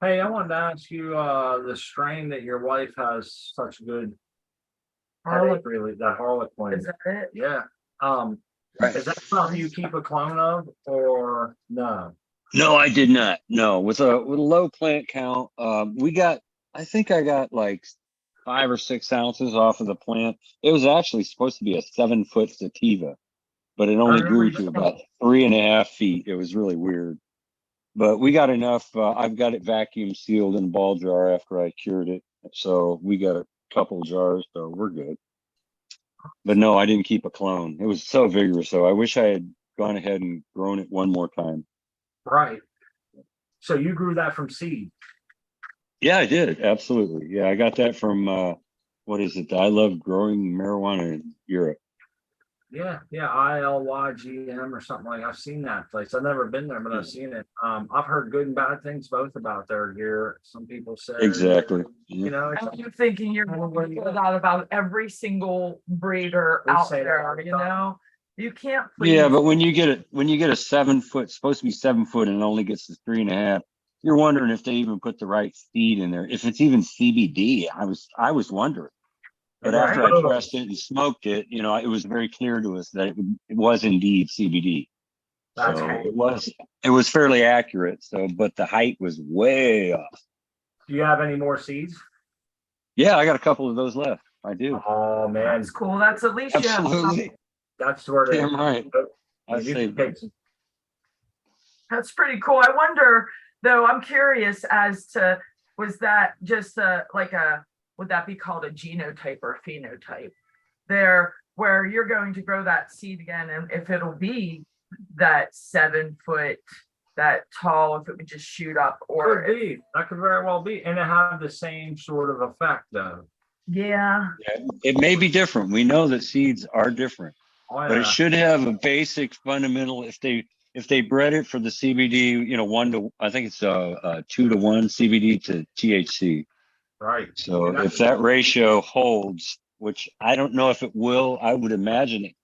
Hey, I wanted to ask you the strain that your wife has such good headache, really, that Harlequin. Is that it? Yeah. Right. Is that something you keep a clone of or no? No, I did not. No, with a low plant count, I think I got like 5 or 6 ounces off of the plant. It was actually supposed to be a 7-foot sativa, but it only grew to about 3.5 feet. It was really weird. But we got enough. I've got it vacuum sealed in a ball jar after I cured it. So we got a couple jars, so we're good. But no, I didn't keep a clone. It was so vigorous. So I wish I had gone ahead and grown it one more time. Right. So you grew that from seed. Yeah, I did. Absolutely. Yeah, I got that from what is it? I love growing marijuana in Europe. Yeah, ILYGM or something like. I've seen that place. I've never been there, but I've seen it. I've heard good and bad things both about their gear. Some people say Exactly. you know, it's, I'm thinking you're going to go that about every single breeder We out say that all there, the you time. know? You can't Yeah, please. but when you get a 7-foot, supposed to be 7 foot, and it only gets to 3.5, you're wondering if they even put the right seed in there. If it's even CBD, I was wondering. But after I pressed it and smoked it, it was very clear to us that it was indeed CBD. That's So cool. it was fairly accurate. So, but the height was way off. Do you have any more seeds? Yeah, I got a couple of those left. I do. Oh man, That's cool. That's at least you have Absolutely. that's where they. Damn right. I You saved take- those. That's pretty cool. I wonder, though, I'm curious as to, was that just would that be called a genotype or a phenotype? There, where you're going to grow that seed again, and if it'll be that 7 foot, that tall, if it would just shoot up, or Could be. That could very well be, and it have the same sort of effect though. yeah. It may be different. We know that seeds are different, Oh but it yeah, should have a basic fundamental. If they bred it for the CBD, I think it's 2 to 1 CBD to THC. right. So And if that ratio holds, which I don't know if it will, I would imagine it.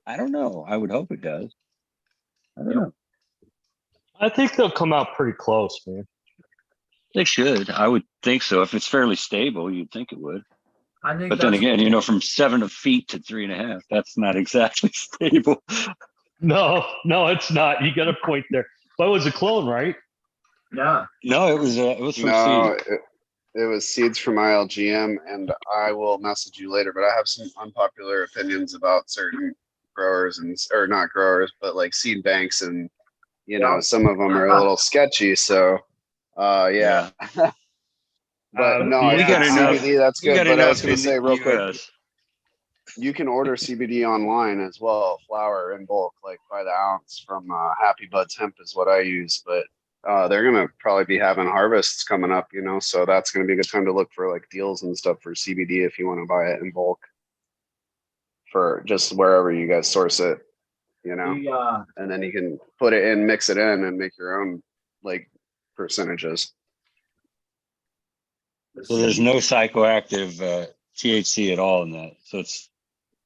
I don't know. I would hope it does. I don't know. I think they'll come out pretty close, man. They should. I would think so. If it's fairly stable, you'd think it would. I think But then that's again, from 7 feet to 3.5, that's not exactly stable. No, it's not. You got a point there. But it was a clone, right? yeah. No, it was from No, seed. it was seeds from ILGM, and I will message you later. But I have some unpopular opinions about certain growers or not growers, but like seed banks, and Yeah. some of them are a little sketchy. So, yeah. But no, I we think got enough- CBD, that's We good. got But I was enough going in to say the real quick, US. you can order CBD online as well, flour in bulk, like by the ounce from Happy Buds Hemp is what I use. But they're gonna probably be having harvests coming up, so that's gonna be a good time to look for like deals and stuff for CBD if you want to buy it in bulk for just wherever you guys source it, The, and then you can put it in, mix it in, and make your own like percentages. So there's no psychoactive THC at all in that. So it's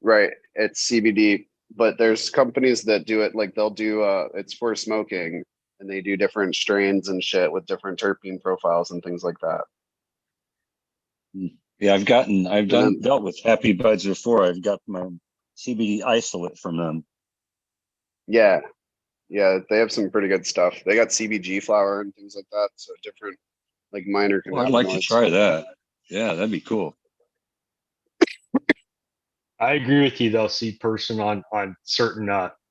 Right, it's CBD, but there's companies that do it like they'll do it's for smoking, and they do different strains and shit with different terpene profiles and things like that. yeah. Dealt with Happy Buds before. I've got my CBD isolate from them. Yeah, they have some pretty good stuff. They got CBG flower and things like that, so different like minor Well, I'd like to cannabinoids. try that. Yeah, that'd be cool. I agree with you though, seed person, on certain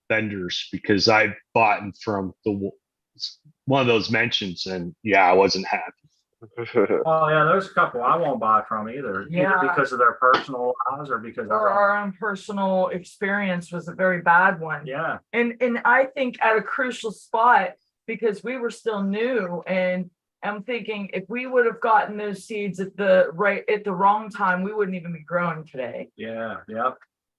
vendors, because I bought from one of those mentions, and yeah, I wasn't happy. Oh yeah, there's a couple I won't buy from either. Either Yeah. because of their personal lives or because Or our own personal experience was a very bad one. yeah. And I think at a crucial spot, because we were still new, and I'm thinking if we would have gotten those seeds at the wrong time, we wouldn't even be growing today. Yeah, yep.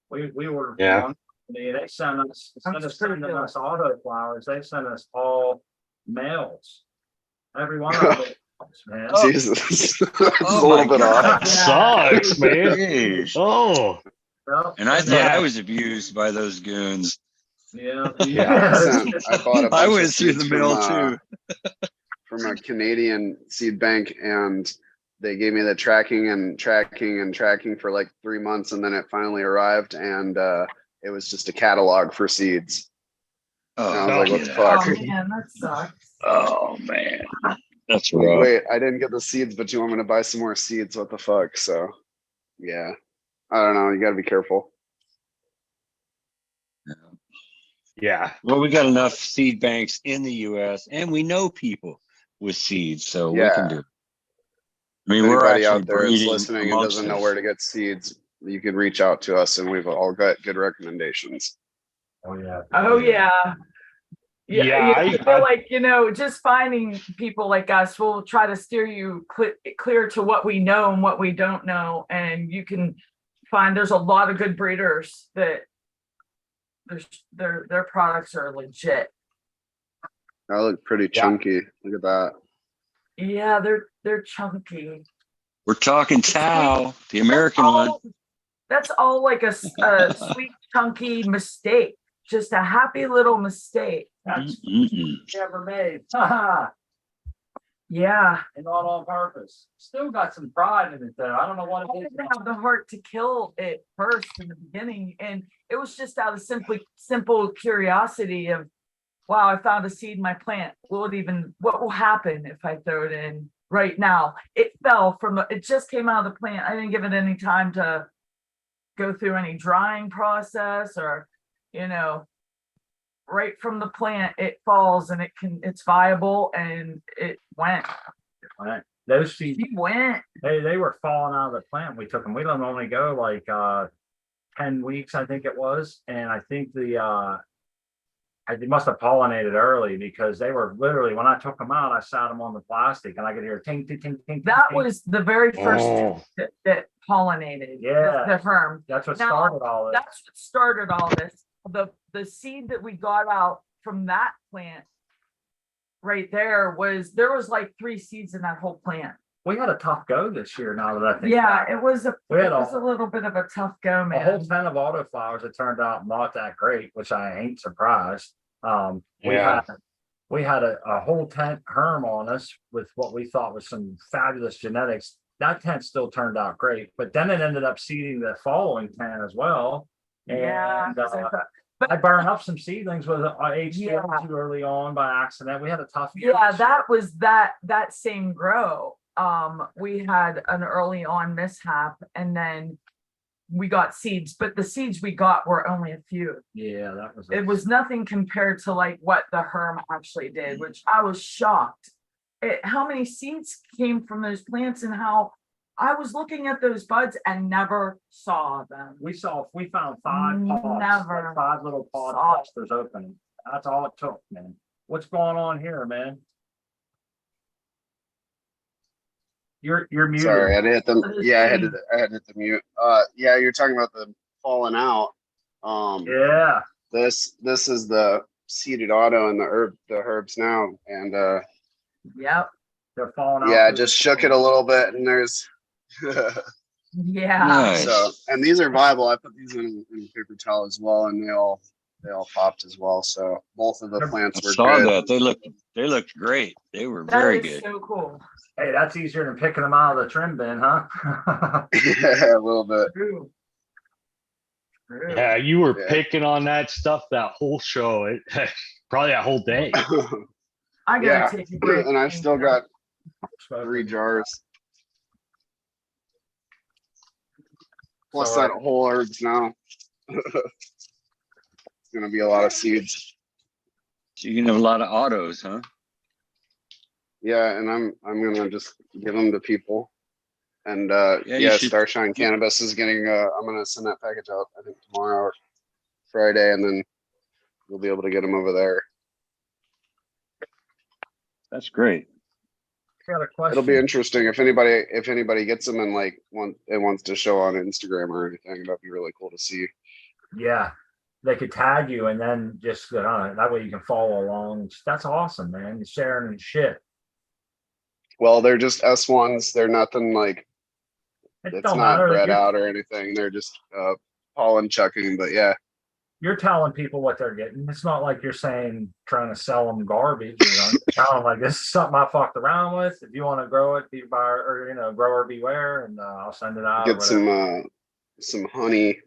We ordered Yeah. one. They sent us, instead of That's sending pretty us autoflowers, they sent us all males. Every one of them, man. Oh. Jesus. That's a Oh little my bit off. That sucks, man. Jeez. Oh, Yep. And I thought Yeah. I was abused by those goons. Yeah. Yeah. I bought a I bunch went of through the seeds mail too. from a Canadian seed bank, and they gave me the tracking for like 3 months, and then it finally arrived, and it was just a catalog for seeds. Oh, And I was like, what the get fuck? out. Oh man, that sucks. Oh man, that's Like, rough. wait, I didn't get the seeds, but you want me to buy some more seeds? What the fuck? So, yeah, I don't know. You got to be careful. yeah. Well, we got enough seed banks in the U.S. and we know people with seeds, so we can Yeah. do it. I mean, If we're anybody actually out there is breeding listening and amongst doesn't know us. where to get seeds, you can reach out to us, and we've all got good recommendations. Oh yeah. Oh yeah. Yeah, Yeah, I I- feel like, just finding people like us will try to steer you clear to what we know and what we don't know. And you can find there's a lot of good breeders that their products are legit. I look pretty Yeah. chunky. Look at that. Yeah, they're chunky. We're talking Tao, the American one. That's all like a sweet, chunky mistake. Just a happy little mistake. That's Mm-mm. never made. Haha. Yeah. And not on purpose. Still got some pride in it though. I don't know what I it is. didn't have the heart to kill it first in the beginning, and it was just out of simple curiosity of, wow, I found a seed in my plant. What will happen if I throw it in right now? It fell it just came out of the plant. I didn't give it any time to go through any drying process or, right from the plant, it falls and it's viable, and it went. Right. Those seeds, He went. they were falling out of the plant. We took them. We let them only go like 10 weeks, I think it was. And I think they must have pollinated early, because they were literally, when I took them out, I sat them on the plastic and I could hear ting, ting, ting, ting. That ting. was the very first Oh, that pollinated. Yeah. The herm. That's what Now, started all this. That's what started all this. The seed that we got out from that plant right there was like 3 seeds in that whole plant. We had a tough go this year. Now that I think, Yeah, back. it was a little bit of a tough go, A whole man. 10 of autoflowers. It turned out not that great, which I ain't surprised. Yeah. We had a whole tent herm on us with what we thought was some fabulous genetics. That tent still turned out great, but then it ended up seeding the following tent as well. Yeah, And 'cause I thought- I burned up some seedlings with HDL Yeah. too early on by accident. We had a tough year. yeah, that was that same grow. We had an early on mishap, and then we got seeds, but the seeds we got were only a few. Yeah, that was. It was nothing compared to like what the herm actually did, which I was shocked at how many seeds came from those plants, and how I was looking at those buds and never saw them. We found 5 pods, Never like 5 little pod saw it. clusters opening. That's all it took, man. What's going on here, man? You're muted. Sorry, I hit the What is yeah, I had seed? to hit the mute. Yeah, you're talking about the falling out. Yeah, This is the seeded auto and the herbs now, and Yep. they're falling out. yeah, I through just the shook it a soil. little bit, and there's Yeah. Nice. so, and these are viable. I put these in paper towel as well, and they all popped as well. So both of the plants I were saw good. that. They looked great. They were That very is good. so cool. Hey, that's easier than picking them out of the trim bin, huh? Yeah, a little bit. True. True. yeah. You were Yeah. picking on that stuff that whole show. Probably that whole day. I gotta Yeah, take a break. and I've still got 3 jars. Plus that whole herbs now. It's gonna be a lot of seeds. So you can have a lot of autos, huh? Yeah, and I'm gonna just give them to people. And Yeah, you yeah, should- Starshine Cannabis is getting I'm gonna send that package out, I think tomorrow or Friday, and then you'll be able to get them over there. That's great. Got a It'll be question. interesting if anybody gets them and like wants to show on Instagram or anything. That'd be really cool to see. Yeah, they could tag you and then just get on it. That way you can follow along. That's awesome, man. You're sharing and shit. Well, they're just S1s. They're nothing like It it's don't not matter. bred You're, out or anything. They're just pollen checking. But yeah, you're telling people what they're getting. It's not like you're saying trying to sell them garbage. You know, tell them like this is something I fucked around with. If you want to grow it, be buyer or grower beware, and I'll send it out. Or get whatever. some honey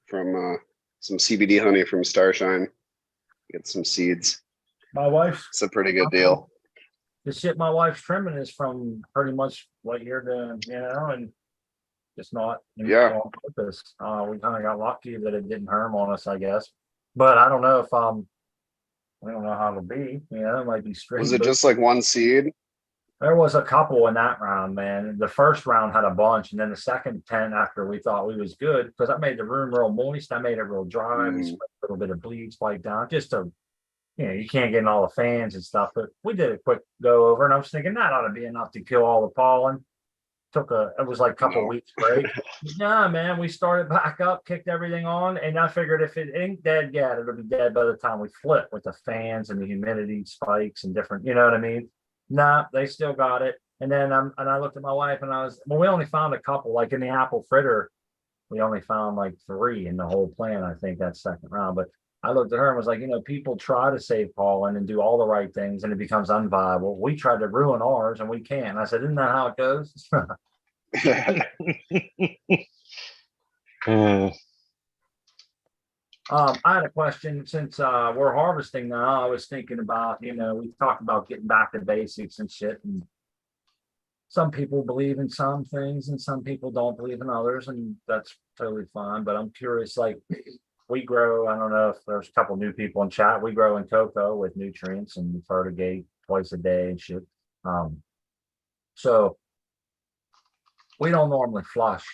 from some CBD honey from Starshine. Get some seeds. My wife's It's a pretty good deal. the shit my wife's trimming is from pretty much what you're doing, and just not Yeah. on purpose. We kind of got lucky that it didn't harm on us, I guess. But I don't know if I don't know how it'll be. It might be strange. Was it just like one seed? There was a couple in that round, man. The first round had a bunch, and then the second 10 after we thought we was good because I made the room real moist. I made it real dry. We sprayed a little bit of bleach wipe down just to, you can't get in all the fans and stuff. But we did a quick go over, and I was thinking that ought to be enough to kill all the pollen. It was like a couple weeks break. Yeah, man, we started back up, kicked everything on, and I figured if it ain't dead yet, it'll be dead by the time we flip with the fans and the humidity spikes and different, you know what I mean? Nah, they still got it. And then I looked at my wife and we only found a couple, like in the apple fritter, we only found like 3 in the whole plant, I think that second round. But I looked at her and was like, people try to save pollen and do all the right things and it becomes unviable. We tried to ruin ours and we can't. I said, isn't that how it goes? I had a question since we're harvesting now. I was thinking about, we talked about getting back to basics and shit. And some people believe in some things and some people don't believe in others, and that's totally fine. But I'm curious, like we grow, I don't know if there's a couple new people in chat. We grow in cocoa with nutrients and fertigate twice a day and shit. So we don't normally flush.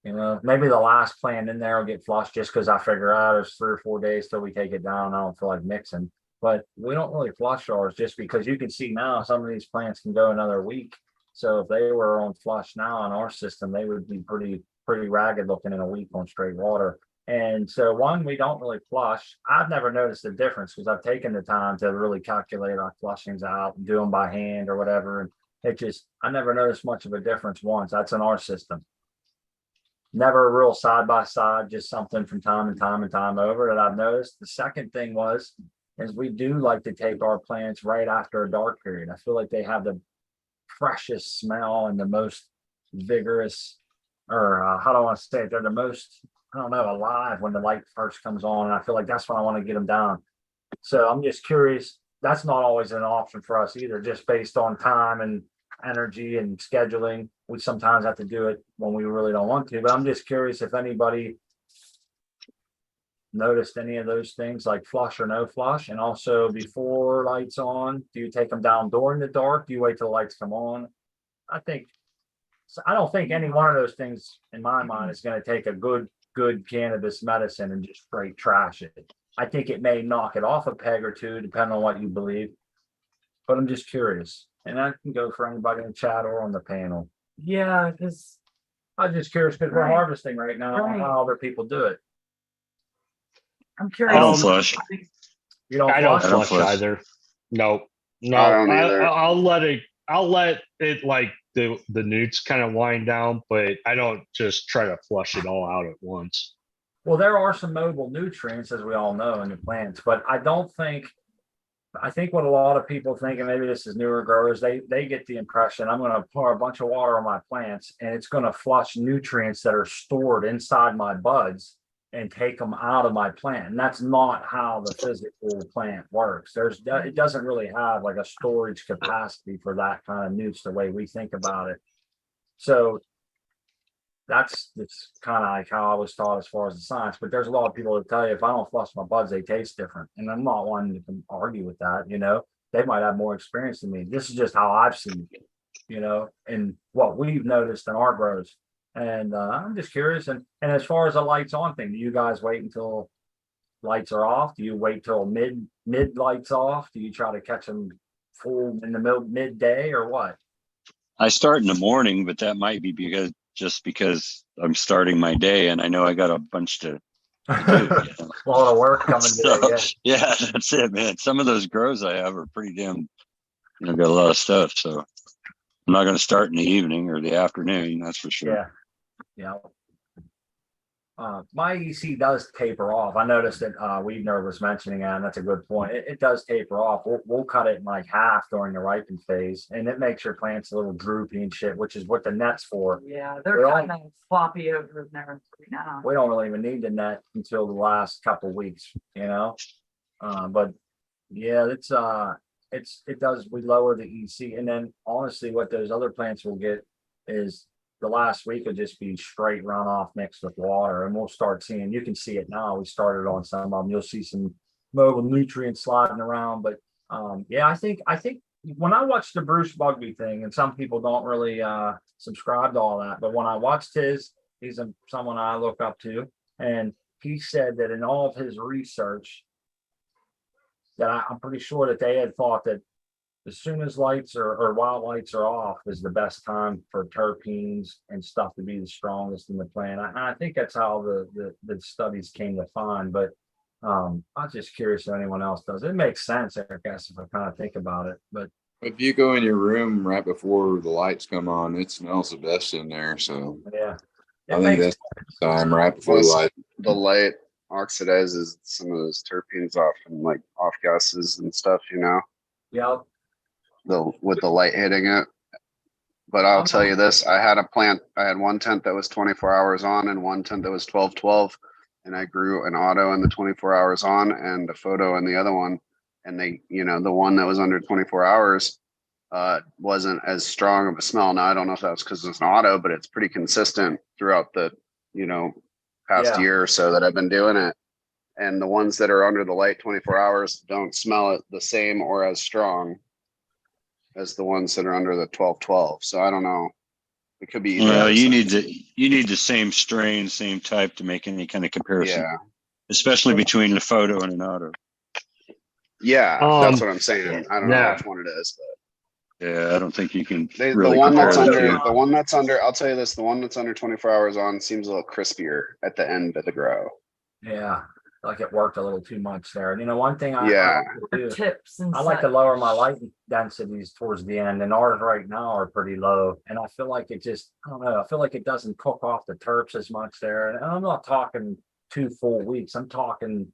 Maybe the last plant in there will get flushed just because I figure out there's 3 or 4 days till we take it down. I don't feel like mixing, but we don't really flush ours just because you can see now some of these plants can go another week. So if they were on flush now in our system, they would be pretty ragged looking in a week on straight water. And so we don't really flush. I've never noticed a difference because I've taken the time to really calculate our flushings out and do them by hand or whatever. And I never noticed much of a difference once. That's in our system. Never a real side by side, just something from time and time over that I've noticed. The second thing is we do like to take our plants right after a dark period. I feel like they have the freshest smell and the most vigorous, or how do I want to say it? They're the most, I don't know, alive when the light first comes on. And I feel like that's when I want to get them down. So I'm just curious. That's not always an option for us either, just based on time and energy and scheduling. We sometimes have to do it when we really don't want to, but I'm just curious if anybody noticed any of those things like flush or no flush. And also before lights on, do you take them down during the dark? Do you wait till the lights come on? I don't think any one of those things in my mind is going to take a good cannabis medicine and just straight trash it. I think it may knock it off a peg or two, depending on what you believe. But I'm just curious. And that can go for anybody in the chat or on the panel. Yeah, because I'm just curious because we're Right. harvesting right now on Right. how other people do it. I'm curious. I don't flush. You don't I don't flush? don't flush flush. either. No. I don't either. I'll let it like the newts kind of wind down, but I don't just try to flush it all out at once. Well, there are some mobile nutrients, as we all know, in the plants, but I think what a lot of people think, and maybe this is newer growers, they get the impression I'm going to pour a bunch of water on my plants and it's going to flush nutrients that are stored inside my buds and take them out of my plant. And that's not how the physical plant works. It doesn't really have like a storage capacity for that kind of newts the way we think about it. So it's kind of like how I was taught as far as the science, but there's a lot of people that tell you if I don't flush my buds, they taste different. And I'm not one to argue with that, they might have more experience than me. This is just how I've seen it, and what we've noticed in our grows. And I'm just curious. And as far as the lights on thing, do you guys wait until lights are off? Do you wait till mid lights off? Do you try to catch them full in the midday or what? I start in the morning, but that might be because I'm starting my day and I know I got a bunch to do. A lot of work coming So, today. yeah, that's it, man. Some of those grows I have are pretty damn, got a lot of stuff. So I'm not going to start in the evening or the afternoon. That's for sure. Yeah. Yeah. My EC does taper off. I noticed that Weedner was mentioning that, and that's a good point. It does taper off. We'll cut it in like half during the ripen phase, and it makes your plants a little droopy and shit, which is what the net's for. Yeah, they're Well, kind of floppy over there now. We don't really even need the net until the last couple of weeks, but yeah, it does. We lower the EC, and then honestly, what those other plants will get is the last week will just be straight runoff mixed with water, and we'll start seeing. You can see it now. We started on some of them. You'll see some mobile nutrients sliding around, but yeah, I think when I watched the Bruce Bugby thing, and some people don't really subscribe to all that, but when I watched his, he's someone I look up to, and he said that in all of his research, that I'm pretty sure that they had thought that as soon as lights or wild lights are off is the best time for terpenes and stuff to be the strongest in the plant. I think that's how the studies came to find, but I'm just curious if anyone else does. It makes sense, I guess, if I kind of think about it. But If you go in your room right before the lights come on, it smells the best in there. So yeah, I think that's the time right before the Plus, light. the light oxidizes some of those terpenes off and like off gases and stuff, yeah. with the light hitting it. But I'll tell you this, I had one tent that was 24 hours on and one tent that was 12-12. And I grew an auto in the 24 hours on and a photo in the other one. And they, the one that was under 24 hours wasn't as strong of a smell. Now, I don't know if that's because it's an auto, but it's pretty consistent throughout the, past year or so that I've been doing it. And the ones that are under the light 24 hours don't smell it the same or as strong as the ones that are under the 12-12. So I don't know. It could be. Well, you need the same strain, same type to make any kind of comparison. Yeah. Especially between the photo and an auto. Yeah, that's what I'm saying. I don't know which one it is, but yeah, I don't think you can. the really one that's compare under the one that's under. I'll tell you this: the one that's under 24 hours on seems a little crispier at the end of the grow. Yeah, like it worked a little too much there. And one thing I like to do, Tips and I like to lower my light densities towards the end, and ours right now are pretty low. And I feel like I don't know, I feel like it doesn't cook off the terps as much there. And I'm not talking 2 full weeks. I'm talking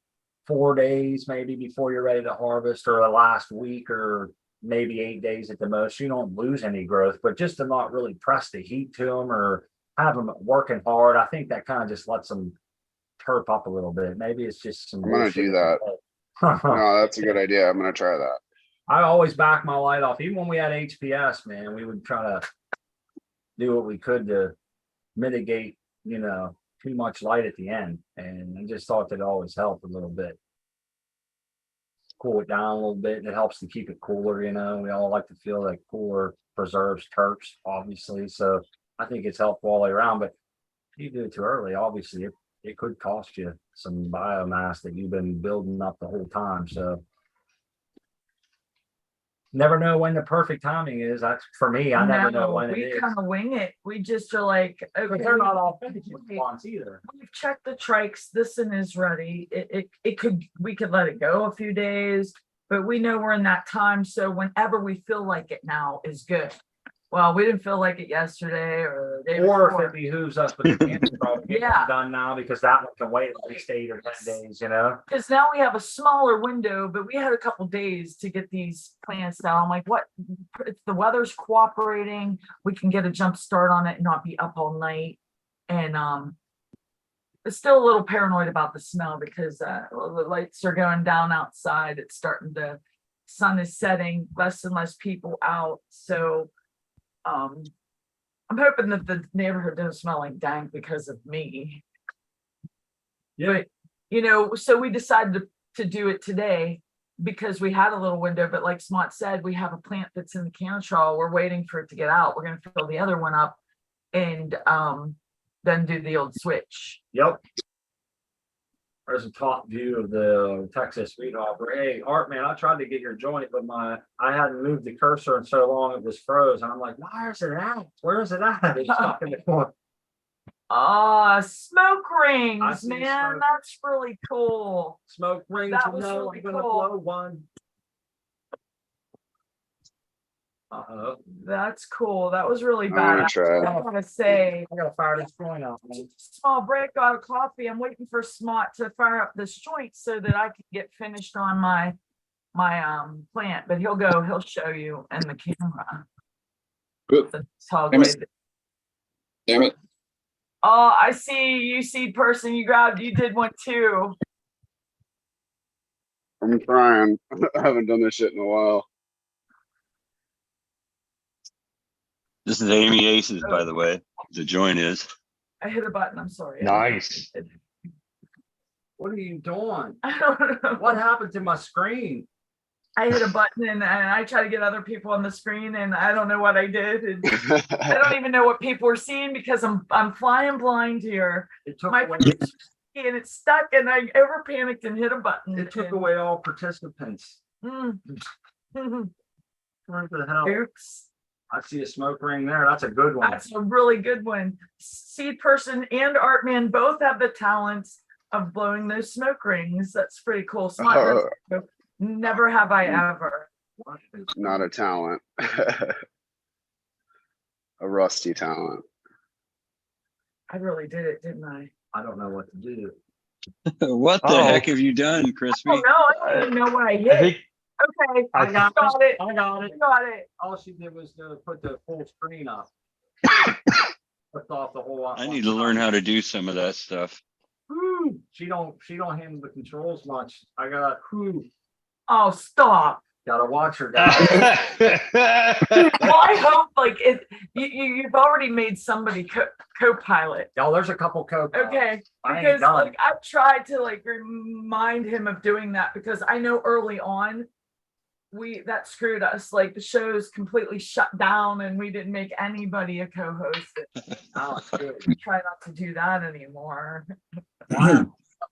4 days maybe before you're ready to harvest, or the last week, or maybe 8 days at the most. You don't lose any growth, but just to not really press the heat to them or have them working hard, I think that kind of just lets them terp up a little bit. Maybe it's just some. I'm gonna do that. No, that's a good idea. I'm gonna try that. I always back my light off. Even when we had HPS, man, we would try to do what we could to mitigate, too much light at the end. And I just thought that always helped a little bit. Cool it down a little bit, and it helps to keep it cooler. We all like to feel like cooler preserves terps, obviously. So I think it's helpful all the way around. But if you do it too early, obviously it could cost you some biomass that you've been building up the whole time. So never know when the perfect timing is. That's for me. I never know when it is. We kind of wing it. We just are like, okay, They're not all finished once either. We've checked the trikes. This one is ready. We could let it go a few days, but we know we're in that time. So whenever we feel like it now is good. Well, we didn't feel like it yesterday or the day Or before. if it behooves us with the cancer problem, get Yeah. it done now, because that one can wait at least 8 or 10 days, Because now we have a smaller window, but we had a couple days to get these plants down. I'm like, what? If the weather's cooperating, we can get a jump start on it and not be up all night. And it's still a little paranoid about the smell because the lights are going down outside. It's starting to, sun is setting, less and less people out. So I'm hoping that the neighborhood doesn't smell like dank because of me. Yeah. But so we decided to do it today. because we had a little window, but like Smart said, we have a plant that's in the cantrell. We're waiting for it to get out. We're gonna fill the other one up and then do the old switch. Yep. There's a top view of the Texas sweet hopper. Hey, Art, man, I tried to get your joint, but I hadn't moved the cursor in so long it was froze. And I'm like, where is it at? Where is it at? It's stuck in the corner. Smoke rings, see man. smoke. That's really cool. Smoke rings. That was No, really I'm gonna cool. blow one. Uh-oh. That's cool. That was really I'm gonna bad. try. I gotta say, I gotta fire this joint up, man. small break out of coffee. I'm waiting for Smart to fire up this joint so that I can get finished on my plant. But he'll show you in the camera. Good. The tall Damn it. glade. Damn it. Oh, I see you, seed person. You did one too. I'm trying. I haven't done this shit in a while. This is Amy Aces, by the way. The joint is. I hit a button. I'm sorry. Nice. What are you doing? I don't know. What happened to my screen? I hit a button and I try to get other people on the screen and I don't know what I did. And I don't even know what people are seeing because I'm flying blind here. It took My away. and it's stuck and I over panicked and hit a button. It took and- away all participants. Mm. What the hell? Oops. I see a smoke ring there. That's a good one. That's a really good one. Seed person and art man both have the talents of blowing those smoke rings. That's pretty cool. Smart. Never have I ever. Not a talent. A rusty talent. I really did it, didn't I? I don't know what to do. What the Oh. heck have you done, Crispy? Oh no, I don't even know what I I hit. think Okay, I I got got it. I got it. I got it. All she did was to put the full screen up. Flipped off the whole lot. I need to learn how to do some of that stuff. Whew. She don't handle the controls much. I got Oh, stop. gotta watch her guys. Well, I hope like you've already made somebody co-pilot. Y'all, there's a couple code. Okay, I ain't because done. like I've tried to like remind him of doing that because I know early on that screwed us. Like the show's completely shut down and we didn't make anybody a co-host. Now it's good. We try not to do that anymore.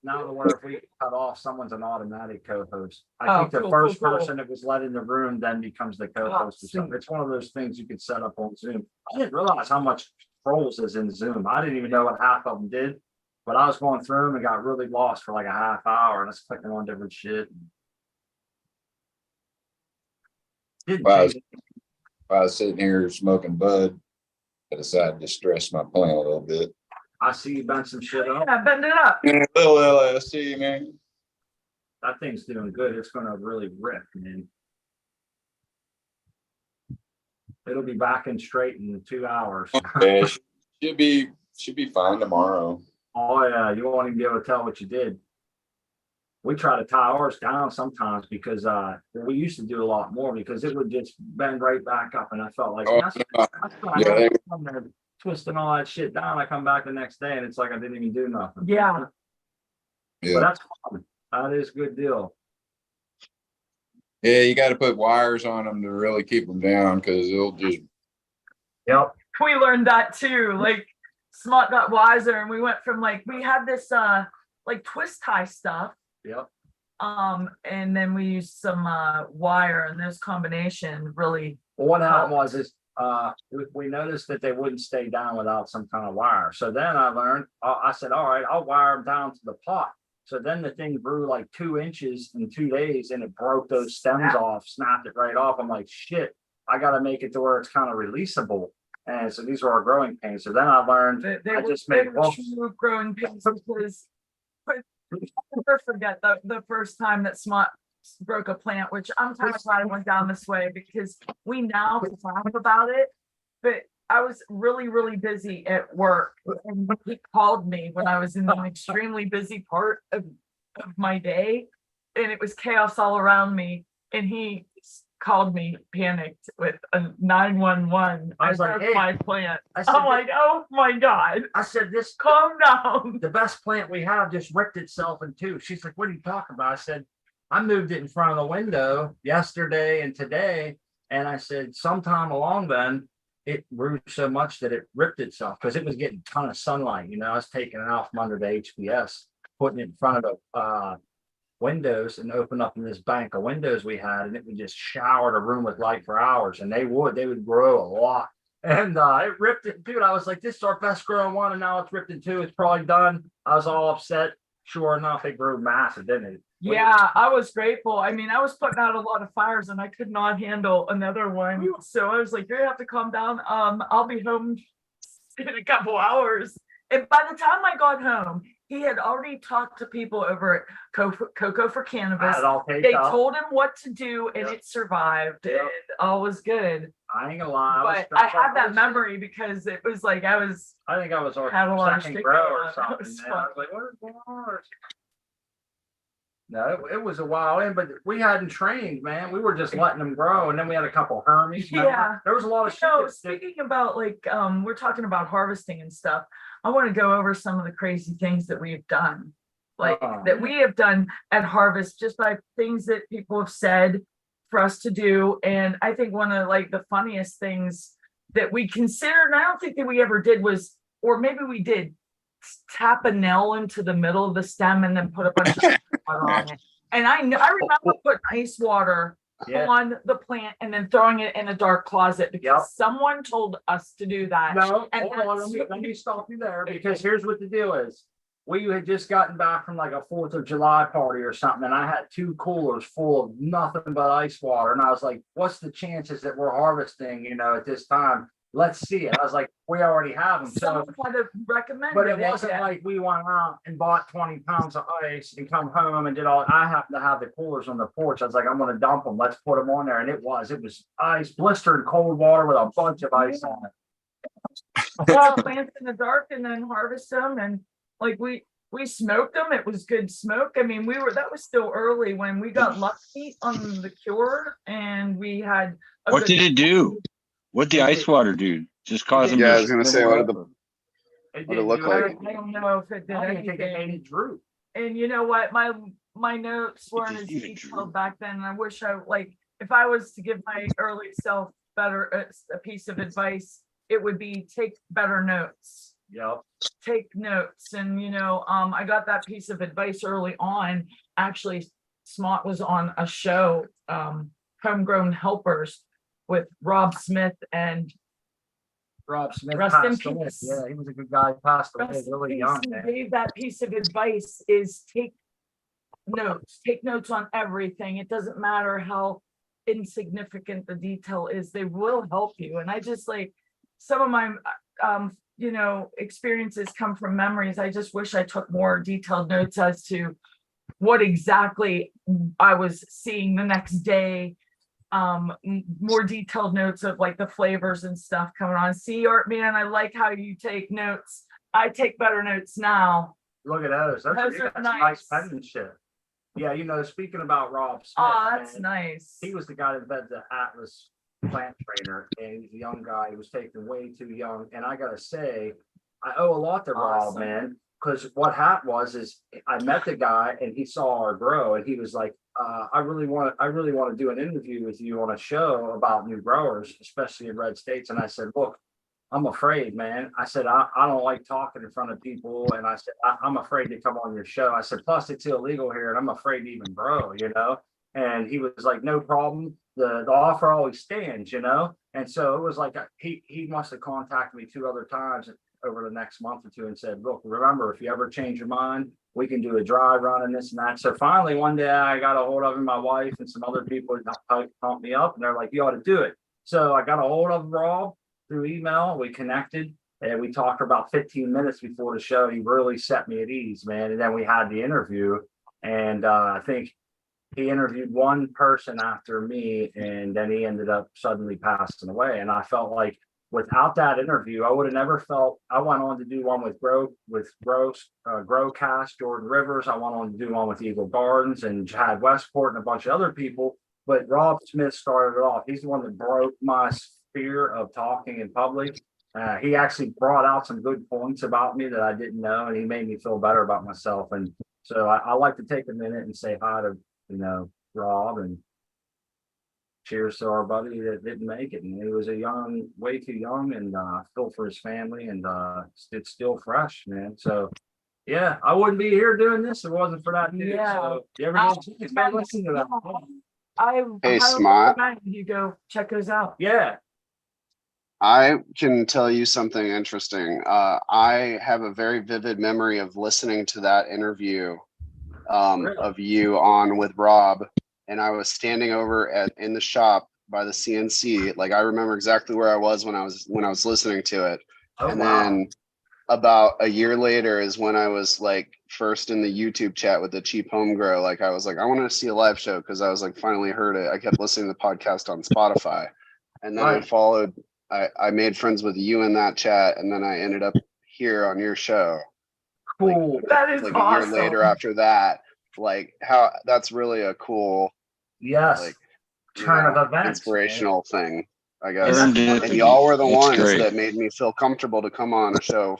Now I wonder if we cut off someone's an automatic co-host. I Oh, think the cool, first cool, cool. person that was let in the room then becomes the co-host or something. sweet. It's one of those things you can set up on Zoom. I didn't realize how much controls is in Zoom. I didn't even know what half of them did. But I was going through them and got really lost for like a half hour and I was clicking on different shit. Didn't Wow. change it. I was sitting here smoking bud. I decided to stress my plant a little bit. I see you bent some shit up. Yeah, bend it up. Little LSC, man. That thing's doing good. It's gonna really rip, man. It'll be back in straight in 2 hours. Yeah, should be fine tomorrow. Oh yeah, you won't even be able to tell what you did. We try to tie ours down sometimes because we used to do a lot more because it would just bend right back up and I felt like Oh, that's yeah. I'm there twisting all that shit down. I come back the next day and it's like I didn't even do nothing. Yeah. But Yeah, that's fun. That is a good deal. yeah. You got to put wires on them to really keep them down because they'll just. Yep. We learned that too. Like Smart got wiser and we went from like we had this like twist tie stuff. Yep. And then we used some wire and this combination really Well, what happened was we noticed that they wouldn't stay down without some kind of wire. So then I learned, I said, all right, I'll wire them down to the pot. So then the thing grew like 2 inches in 2 days and it broke those stems Snap. off, snapped it right off. I'm like, shit, I got to make it to where it's kind of releasable. And so these were our growing pains. So then I learned, they I were, just they made were lumps. true growing pains because I'll never forget the first time that Smart broke a plant, which I'm kind of glad I went down this way because we now can laugh about it. But I was really, really busy at work. And he called me when I was in an extremely busy part of my day. And it was chaos all around me. And he called me panicked with a 911. I was like, broke hey. my plant. I said, I'm like, oh my God, I said, this, calm down. the best plant we have just ripped itself in two. She's like, what are you talking about? I said, I moved it in front of the window yesterday and today. And I said, sometime along then, it grew so much that it ripped itself because it was getting a ton of sunlight. You know, I was taking it out from under the HPS, putting it in front of the windows and open up in this bank of windows we had, and it would just shower the room with light for hours. And they would grow a lot. And it ripped it, dude. I was like, this is our best growing one, and now it's ripped in two. It's probably done. I was all upset. Sure enough, it grew massive, didn't it? Yeah, I was grateful. I mean, I was putting out a lot of fires and I could not handle another one. So I was like, you have to calm down. I'll be home in a couple hours. And by the time I got home, he had already talked to people over at Cocoa for Cannabis. They told him what to do and it survived and all was good. I ain't gonna lie. But I have that memory because it was like I think I was our had a lot of second grow or stickers on it. something. It was Man. I was like, what is going on? No, it was a while in, but we hadn't trained, man. We were just letting them grow, and then we had a couple Hermes. Yeah. There was a lot of So shit. speaking about like we're talking about harvesting and stuff. I want to go over some of the crazy things that we've done. Like that we have done at harvest, just by things that people have said for us to do. And I think one of like the funniest things that we considered, and I don't think that we ever did was, or maybe we did, tap a nail into the middle of the stem and then put a bunch of water on it. And I remember putting ice water on the plant and then throwing it in a dark closet because someone told us to do that. No, and hold on, let me stop you there, because here's what the deal is. We had just gotten back from like a 4th of July party or something, and I had 2 coolers full of nothing but ice water. And I was like, what's the chances that we're harvesting, you know, at this time? Let's see it. I was like, we already have them. Someone kind of recommended but it wasn't like we went out and bought 20 pounds of ice and come home and did all. I happened to have the coolers on the porch. I was like, I'm going to dump them. Let's put them on there. And it was ice, blistered cold water with a bunch of ice on it. Plants in the dark and then harvest them. And like we smoked them. It was good smoke. I mean, that was still early when we got lucky on the cure and we had. What did it do? What the ice water do? Just cause them? Yeah, I was gonna say, what did it look like? I don't know if it did anything. And you know what? My notes weren't as detailed back then. And I wish if I was to give my early self better a piece of advice, it would be take better notes. Yep. Take notes. And I got that piece of advice early on. Actually, Smart was on a show, Homegrown Helpers, with Rob Smith, and Rest in passed away. peace. Yeah, he was a good guy. Passed away really young. He gave that piece of advice is take notes on everything. It doesn't matter how insignificant the detail is, they will help you. And I just like some of my experiences come from memories. I just wish I took more detailed notes as to what exactly I was seeing the next day. More detailed notes of like the flavors and stuff coming on. See, Art Man, I like how you take notes. I take better notes now. Look at those. Those are nice penmanship. Yeah, speaking about Rob Smith. Oh, that's nice. He was the guy that invented the Atlas plant trainer, and he's a young guy. He was taken way too young. And I gotta say, I owe a lot to Rob, man. Because what happened is I met the guy and he saw our grow and he was like, I really want to do an interview with you on a show about new growers, especially in red states. And I said, look, I'm afraid, man. I said, I don't like talking in front of people. And I said, I'm afraid to come on your show. I said, plus it's illegal here and I'm afraid to even grow, And he was like, no problem. The offer always stands, And so it was like, he must have contacted me 2 other times over the next month or 2 and said, look, remember, if you ever change your mind, we can do a dry run and this and that. So finally, one day I got a hold of him, my wife and some other people pumped me up and they're like, you ought to do it. So I got a hold of Rob through email. We connected and we talked for about 15 minutes before the show. He really set me at ease, man. And then we had the interview and I think he interviewed one person after me and then he ended up suddenly passing away. And I felt like without that interview, I would have never felt. I went on to do one with Growcast, Jordan Rivers. I went on to do one with Eagle Gardens and Chad Westport and a bunch of other people. But Rob Smith started it off. He's the one that broke my fear of talking in public. He actually brought out some good points about me that I didn't know, and he made me feel better about myself. And so I like to take a minute and say hi to Rob, and cheers to our buddy that didn't make it. And he was way too young, and feel for his family, and it's still fresh, man. So yeah, I wouldn't be here doing this if it wasn't for that dude. Yeah. So you ever get a chance, man, listen to that. I Hey, highly Smart. recommend you go check those out. Yeah. I can tell you something interesting. I have a very vivid memory of listening to that interview Really? of you on with Rob, and I was standing over in the shop by the CNC. Like I remember exactly where I was when I was listening to it. Oh, And wow. then about a year later is when I was like first in the YouTube chat with the Cheap Home Grow. Like I was like, I want to see a live show because I was like finally heard it. I kept listening to the podcast on Spotify, and then Right. I made friends with you in that chat, and then I ended up here on your show. Cool. That is Like a awesome. year later after that. Like how that's really a cool, Yes. like, Turn of events, man. inspirational thing, I guess. Earned it. And y'all were the It's ones great. that made me feel comfortable to come on a show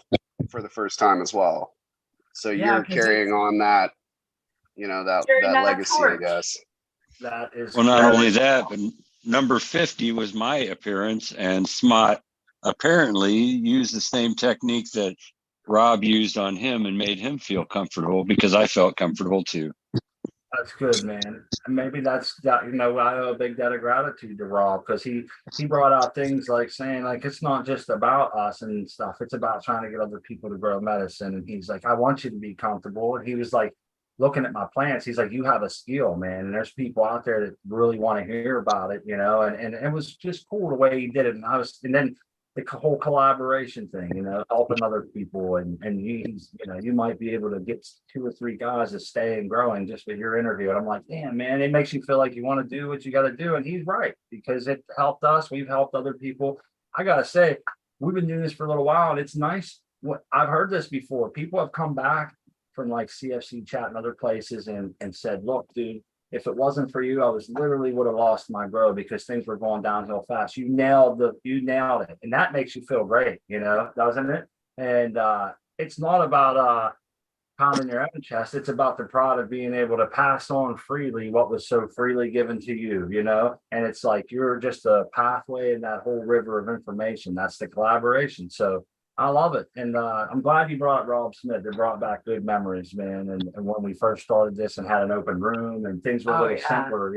for the first time as well. So Yeah, you're 'cause carrying on that, that Carrying that legacy, I torch. guess. That is Well, not great. only that, but number 50 was my appearance, and Smot apparently used the same technique that Rob used on him and made him feel comfortable because I felt comfortable too. That's good, man. And maybe that's that, I owe a big debt of gratitude to Rob because he brought out things like saying like it's not just about us and stuff. It's about trying to get other people to grow medicine. And he's like, I want you to be comfortable. And he was like looking at my plants. He's like, you have a skill, man. And there's people out there that really want to hear about it, and it was just cool the way he did it. And then the whole collaboration thing, helping other people, and you might be able to get 2 or 3 guys to stay and growing just with your interview. And I'm like, damn, man, it makes you feel like you want to do what you got to do. And he's right, because it helped us. We've helped other people. I gotta say, we've been doing this for a little while, and it's nice. I've heard this before. People have come back from like CFC chat and other places and said, look, dude, if it wasn't for you, I literally would have lost my grow because things were going downhill fast. You nailed it. And that makes you feel great, doesn't it? And it's not about pounding your own chest. It's about the pride of being able to pass on freely what was so freely given to you, and it's like you're just a pathway in that whole river of information. That's the collaboration. So I love it. And I'm glad you brought Rob Smith. It brought back good memories, man. And when we first started this and had an open room and things were a little simpler,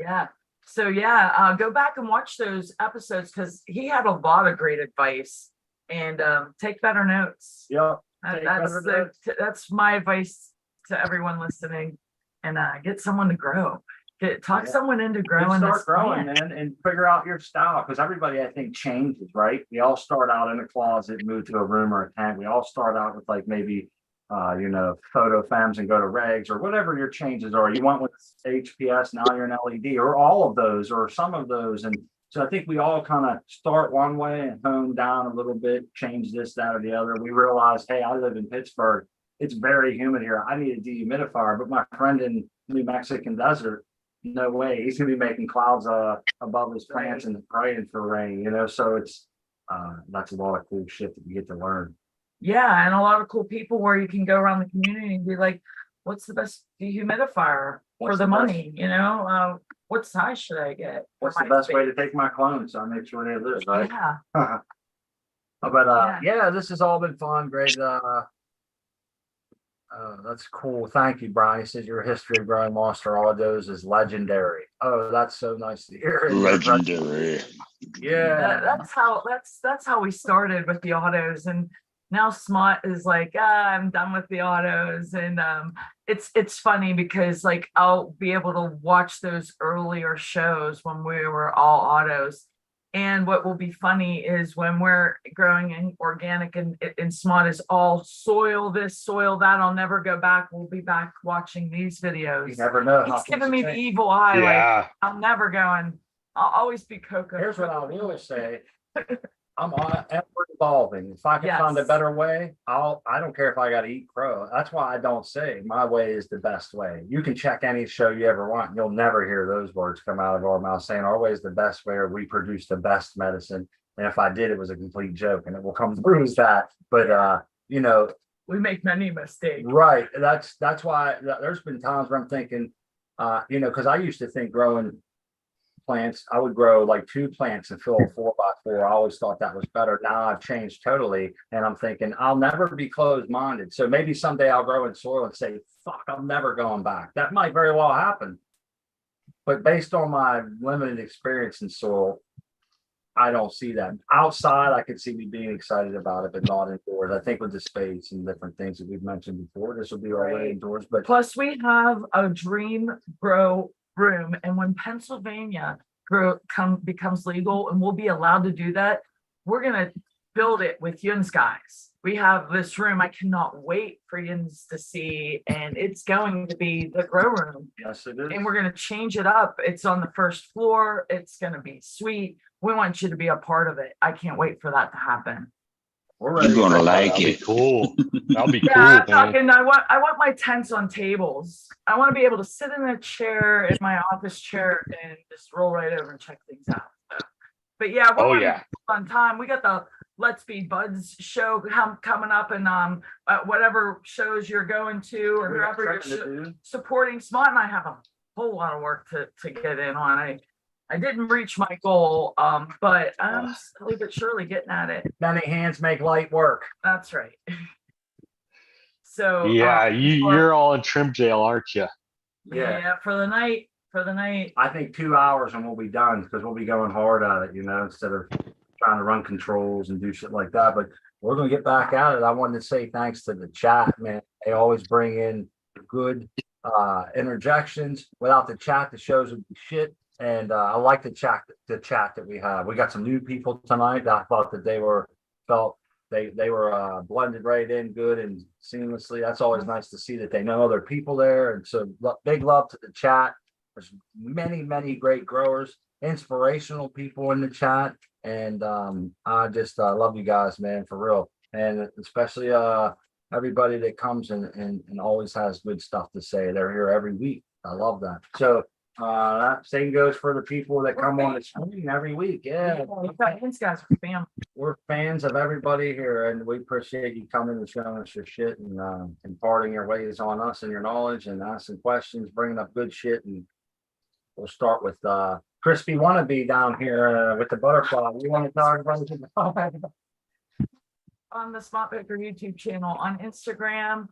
Yeah. So go back and watch those episodes because he had a lot of great advice, and take better notes. Yeah. That's my advice to everyone listening, and get someone to grow. Talk someone into growing. Start growing, man, and figure out your style, because everybody, I think, changes, right? We all start out in a closet, move to a room or a tent. We all start out with like maybe photo films and go to regs or whatever your changes are. You went with HPS, now you're an LED, or all of those or some of those. And so I think we all kind of start one way and hone down a little bit, change this, that, or the other. We realize, hey, I live in Pittsburgh. It's very humid here. I need a dehumidifier, but my friend in New Mexican desert, no way. He's gonna be making clouds above his plants and praying for rain, So it's that's a lot of cool shit that you get to learn. Yeah, and a lot of cool people where you can go around the community and be like, what's the best dehumidifier for the money? What size should I get? What's the best way to take my clones? So I make sure they live, right? Yeah. But this has all been fun. Great. That's cool. Thank you, Brian. He says your history of growing monster autos is legendary. Oh, that's so nice to hear. Legendary. Yeah. That's how we started with the autos, and now Smart is like, I'm done with the autos. And it's funny because like I'll be able to watch those earlier shows when we were all autos. And what will be funny is when we're growing in organic and Smart is all soil this, soil that, I'll never go back. We'll be back watching these videos. You never know. He's giving me the evil eye. Yeah. Like I'm never going. I'll always be Coco. Here's what I will say. I'm ever evolving. If I can find a better way, I don't care if I got to eat crow. That's why I don't say my way is the best way. You can check any show you ever want. And you'll never hear those words come out of our mouth saying our way is the best way, or we produce the best medicine. And if I did, it was a complete joke, and it will come through as that. But we make many mistakes. Right. That's why there's been times where I'm thinking, Because I used to think growing plants, I would grow like 2 plants and fill a 4x4. I always thought that was better. Now I've changed totally, and I'm thinking I'll never be closed-minded. So maybe someday I'll grow in soil and say, "Fuck, I'm never going back." That might very well happen. But based on my limited experience in soil, I don't see that. Outside, I could see me being excited about it, but not indoors. I think with the space and different things that we've mentioned before, this will be our way Right. indoors. But Plus, we have a dream grow room, and when Pennsylvania becomes legal and we'll be allowed to do that, we're gonna build it with Yun's guys. We have this room I cannot wait for Yun's to see, and it's going to be the grow room. yes, it is. And we're gonna change it up. It's on the first floor. It's gonna be sweet. We want you to be a part of it. I can't wait for that to happen. We're ready. You're gonna like That'll be it. cool. That'll be Yeah, cool, I'm man. talking, I want my tents on tables. I want to be able to sit in a chair, in my office chair, and just roll right over and check things out. So, but yeah, we're Oh, having yeah. a fun time. We got the Let's Be Buds show coming up, and whatever shows you're going to or We got whoever something to you're do. supporting. Smart and I have a whole lot of work to get in on. I didn't reach my goal, but I'm slowly but surely getting at it. Many hands make light work. That's right. So Yeah, you're all in trim jail, aren't you? yeah, for the night. I think 2 hours and we'll be done because we'll be going hard at it, instead of trying to run controls and do shit like that. But we're gonna get back at it. I wanted to say thanks to the chat, man. They always bring in good interjections. Without the chat, the shows would be shit. And I like the chat that we have. We got some new people tonight. I thought that they were blended right in good and seamlessly. That's always nice to see that they know other people there. And so big love to the chat. There's many great growers, inspirational people in the chat. And I just love you guys, man, for real. And especially everybody that comes and always has good stuff to say. They're here every week. I love that. So that same goes for the people that come on the screen every week. Yeah, These guys are family. we're fans of everybody here, and we appreciate you coming and showing us your shit and imparting your ways on us and your knowledge and asking questions, bringing up good shit. And we'll start with Crispy Wannabe down here with the butterfly. You want to talk about On the Smart Baker YouTube channel, on Instagram,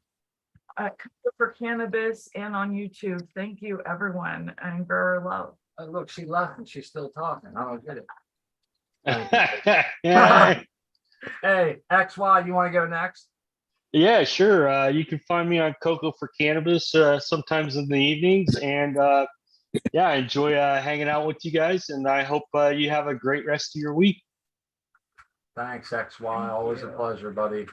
for cannabis, and on YouTube. Thank you, everyone, and grower love. Oh, look, she left and she's still talking. I don't get it. Yeah, Hey, XY, you want to go next? sure. You can find me on Cocoa for Cannabis sometimes in the evenings. And yeah, I enjoy hanging out with you guys. And I hope you have a great rest of your week. Thanks, XY. Always a pleasure, buddy.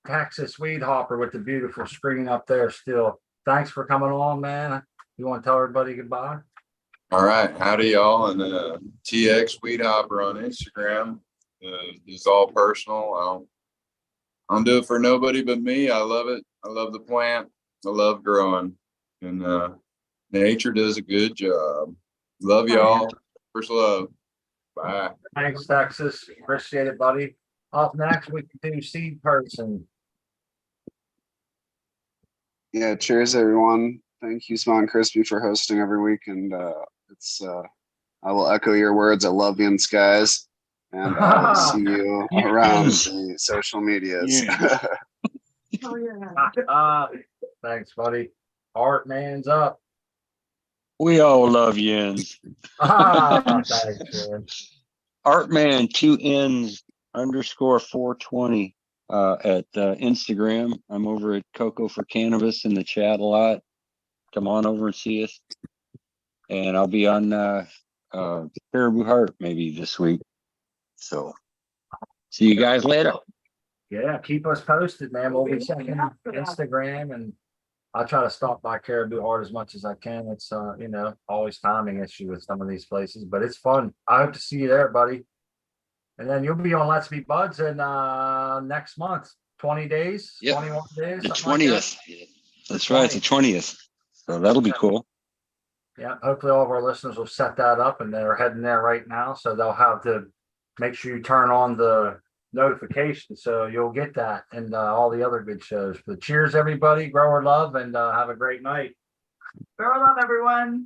Texas Weed Hopper with the beautiful screen up there still. Thanks for coming on, man. You want to tell everybody goodbye? All right, howdy y'all, and TX Weed Hopper on Instagram. It's all personal. I don't do it for nobody but me. I love it. I love the plant. I love growing, and nature does a good job. Love y'all. First love. Bye. Thanks, Texas. Appreciate it, buddy. Up next, we can do Seed Person. Yeah, cheers everyone. Thank you, Smart and Crispy, for hosting every week. And I will echo your words. I love you, guys. And I will see you around the social medias. Oh, yeah. Thanks, buddy. Art man's up. We all love Jens. Thanks, man. Artman 2Ns_420 at Instagram. I'm over at Cocoa for Cannabis in the chat a lot. Come on over and see us. And I'll be on Caribou Heart maybe this week. So see you guys later. Yeah, keep us posted, man. We'll be checking Instagram, and I'll try to stop by Caribou Heart as much as I can. It's always timing issue with some of these places, but it's fun. I hope to see you there, buddy. And then you'll be on Let's Be Buds in next month, 20 days, Yep. 21 days. The something like 20th. That's right, the 20th. So that'll be cool. Yeah, hopefully all of our listeners will set that up, and they're heading there right now. So they'll have to make sure you turn on the notification so you'll get that and all the other good shows. But cheers, everybody. Grower love, and have a great night. Grow love, everyone.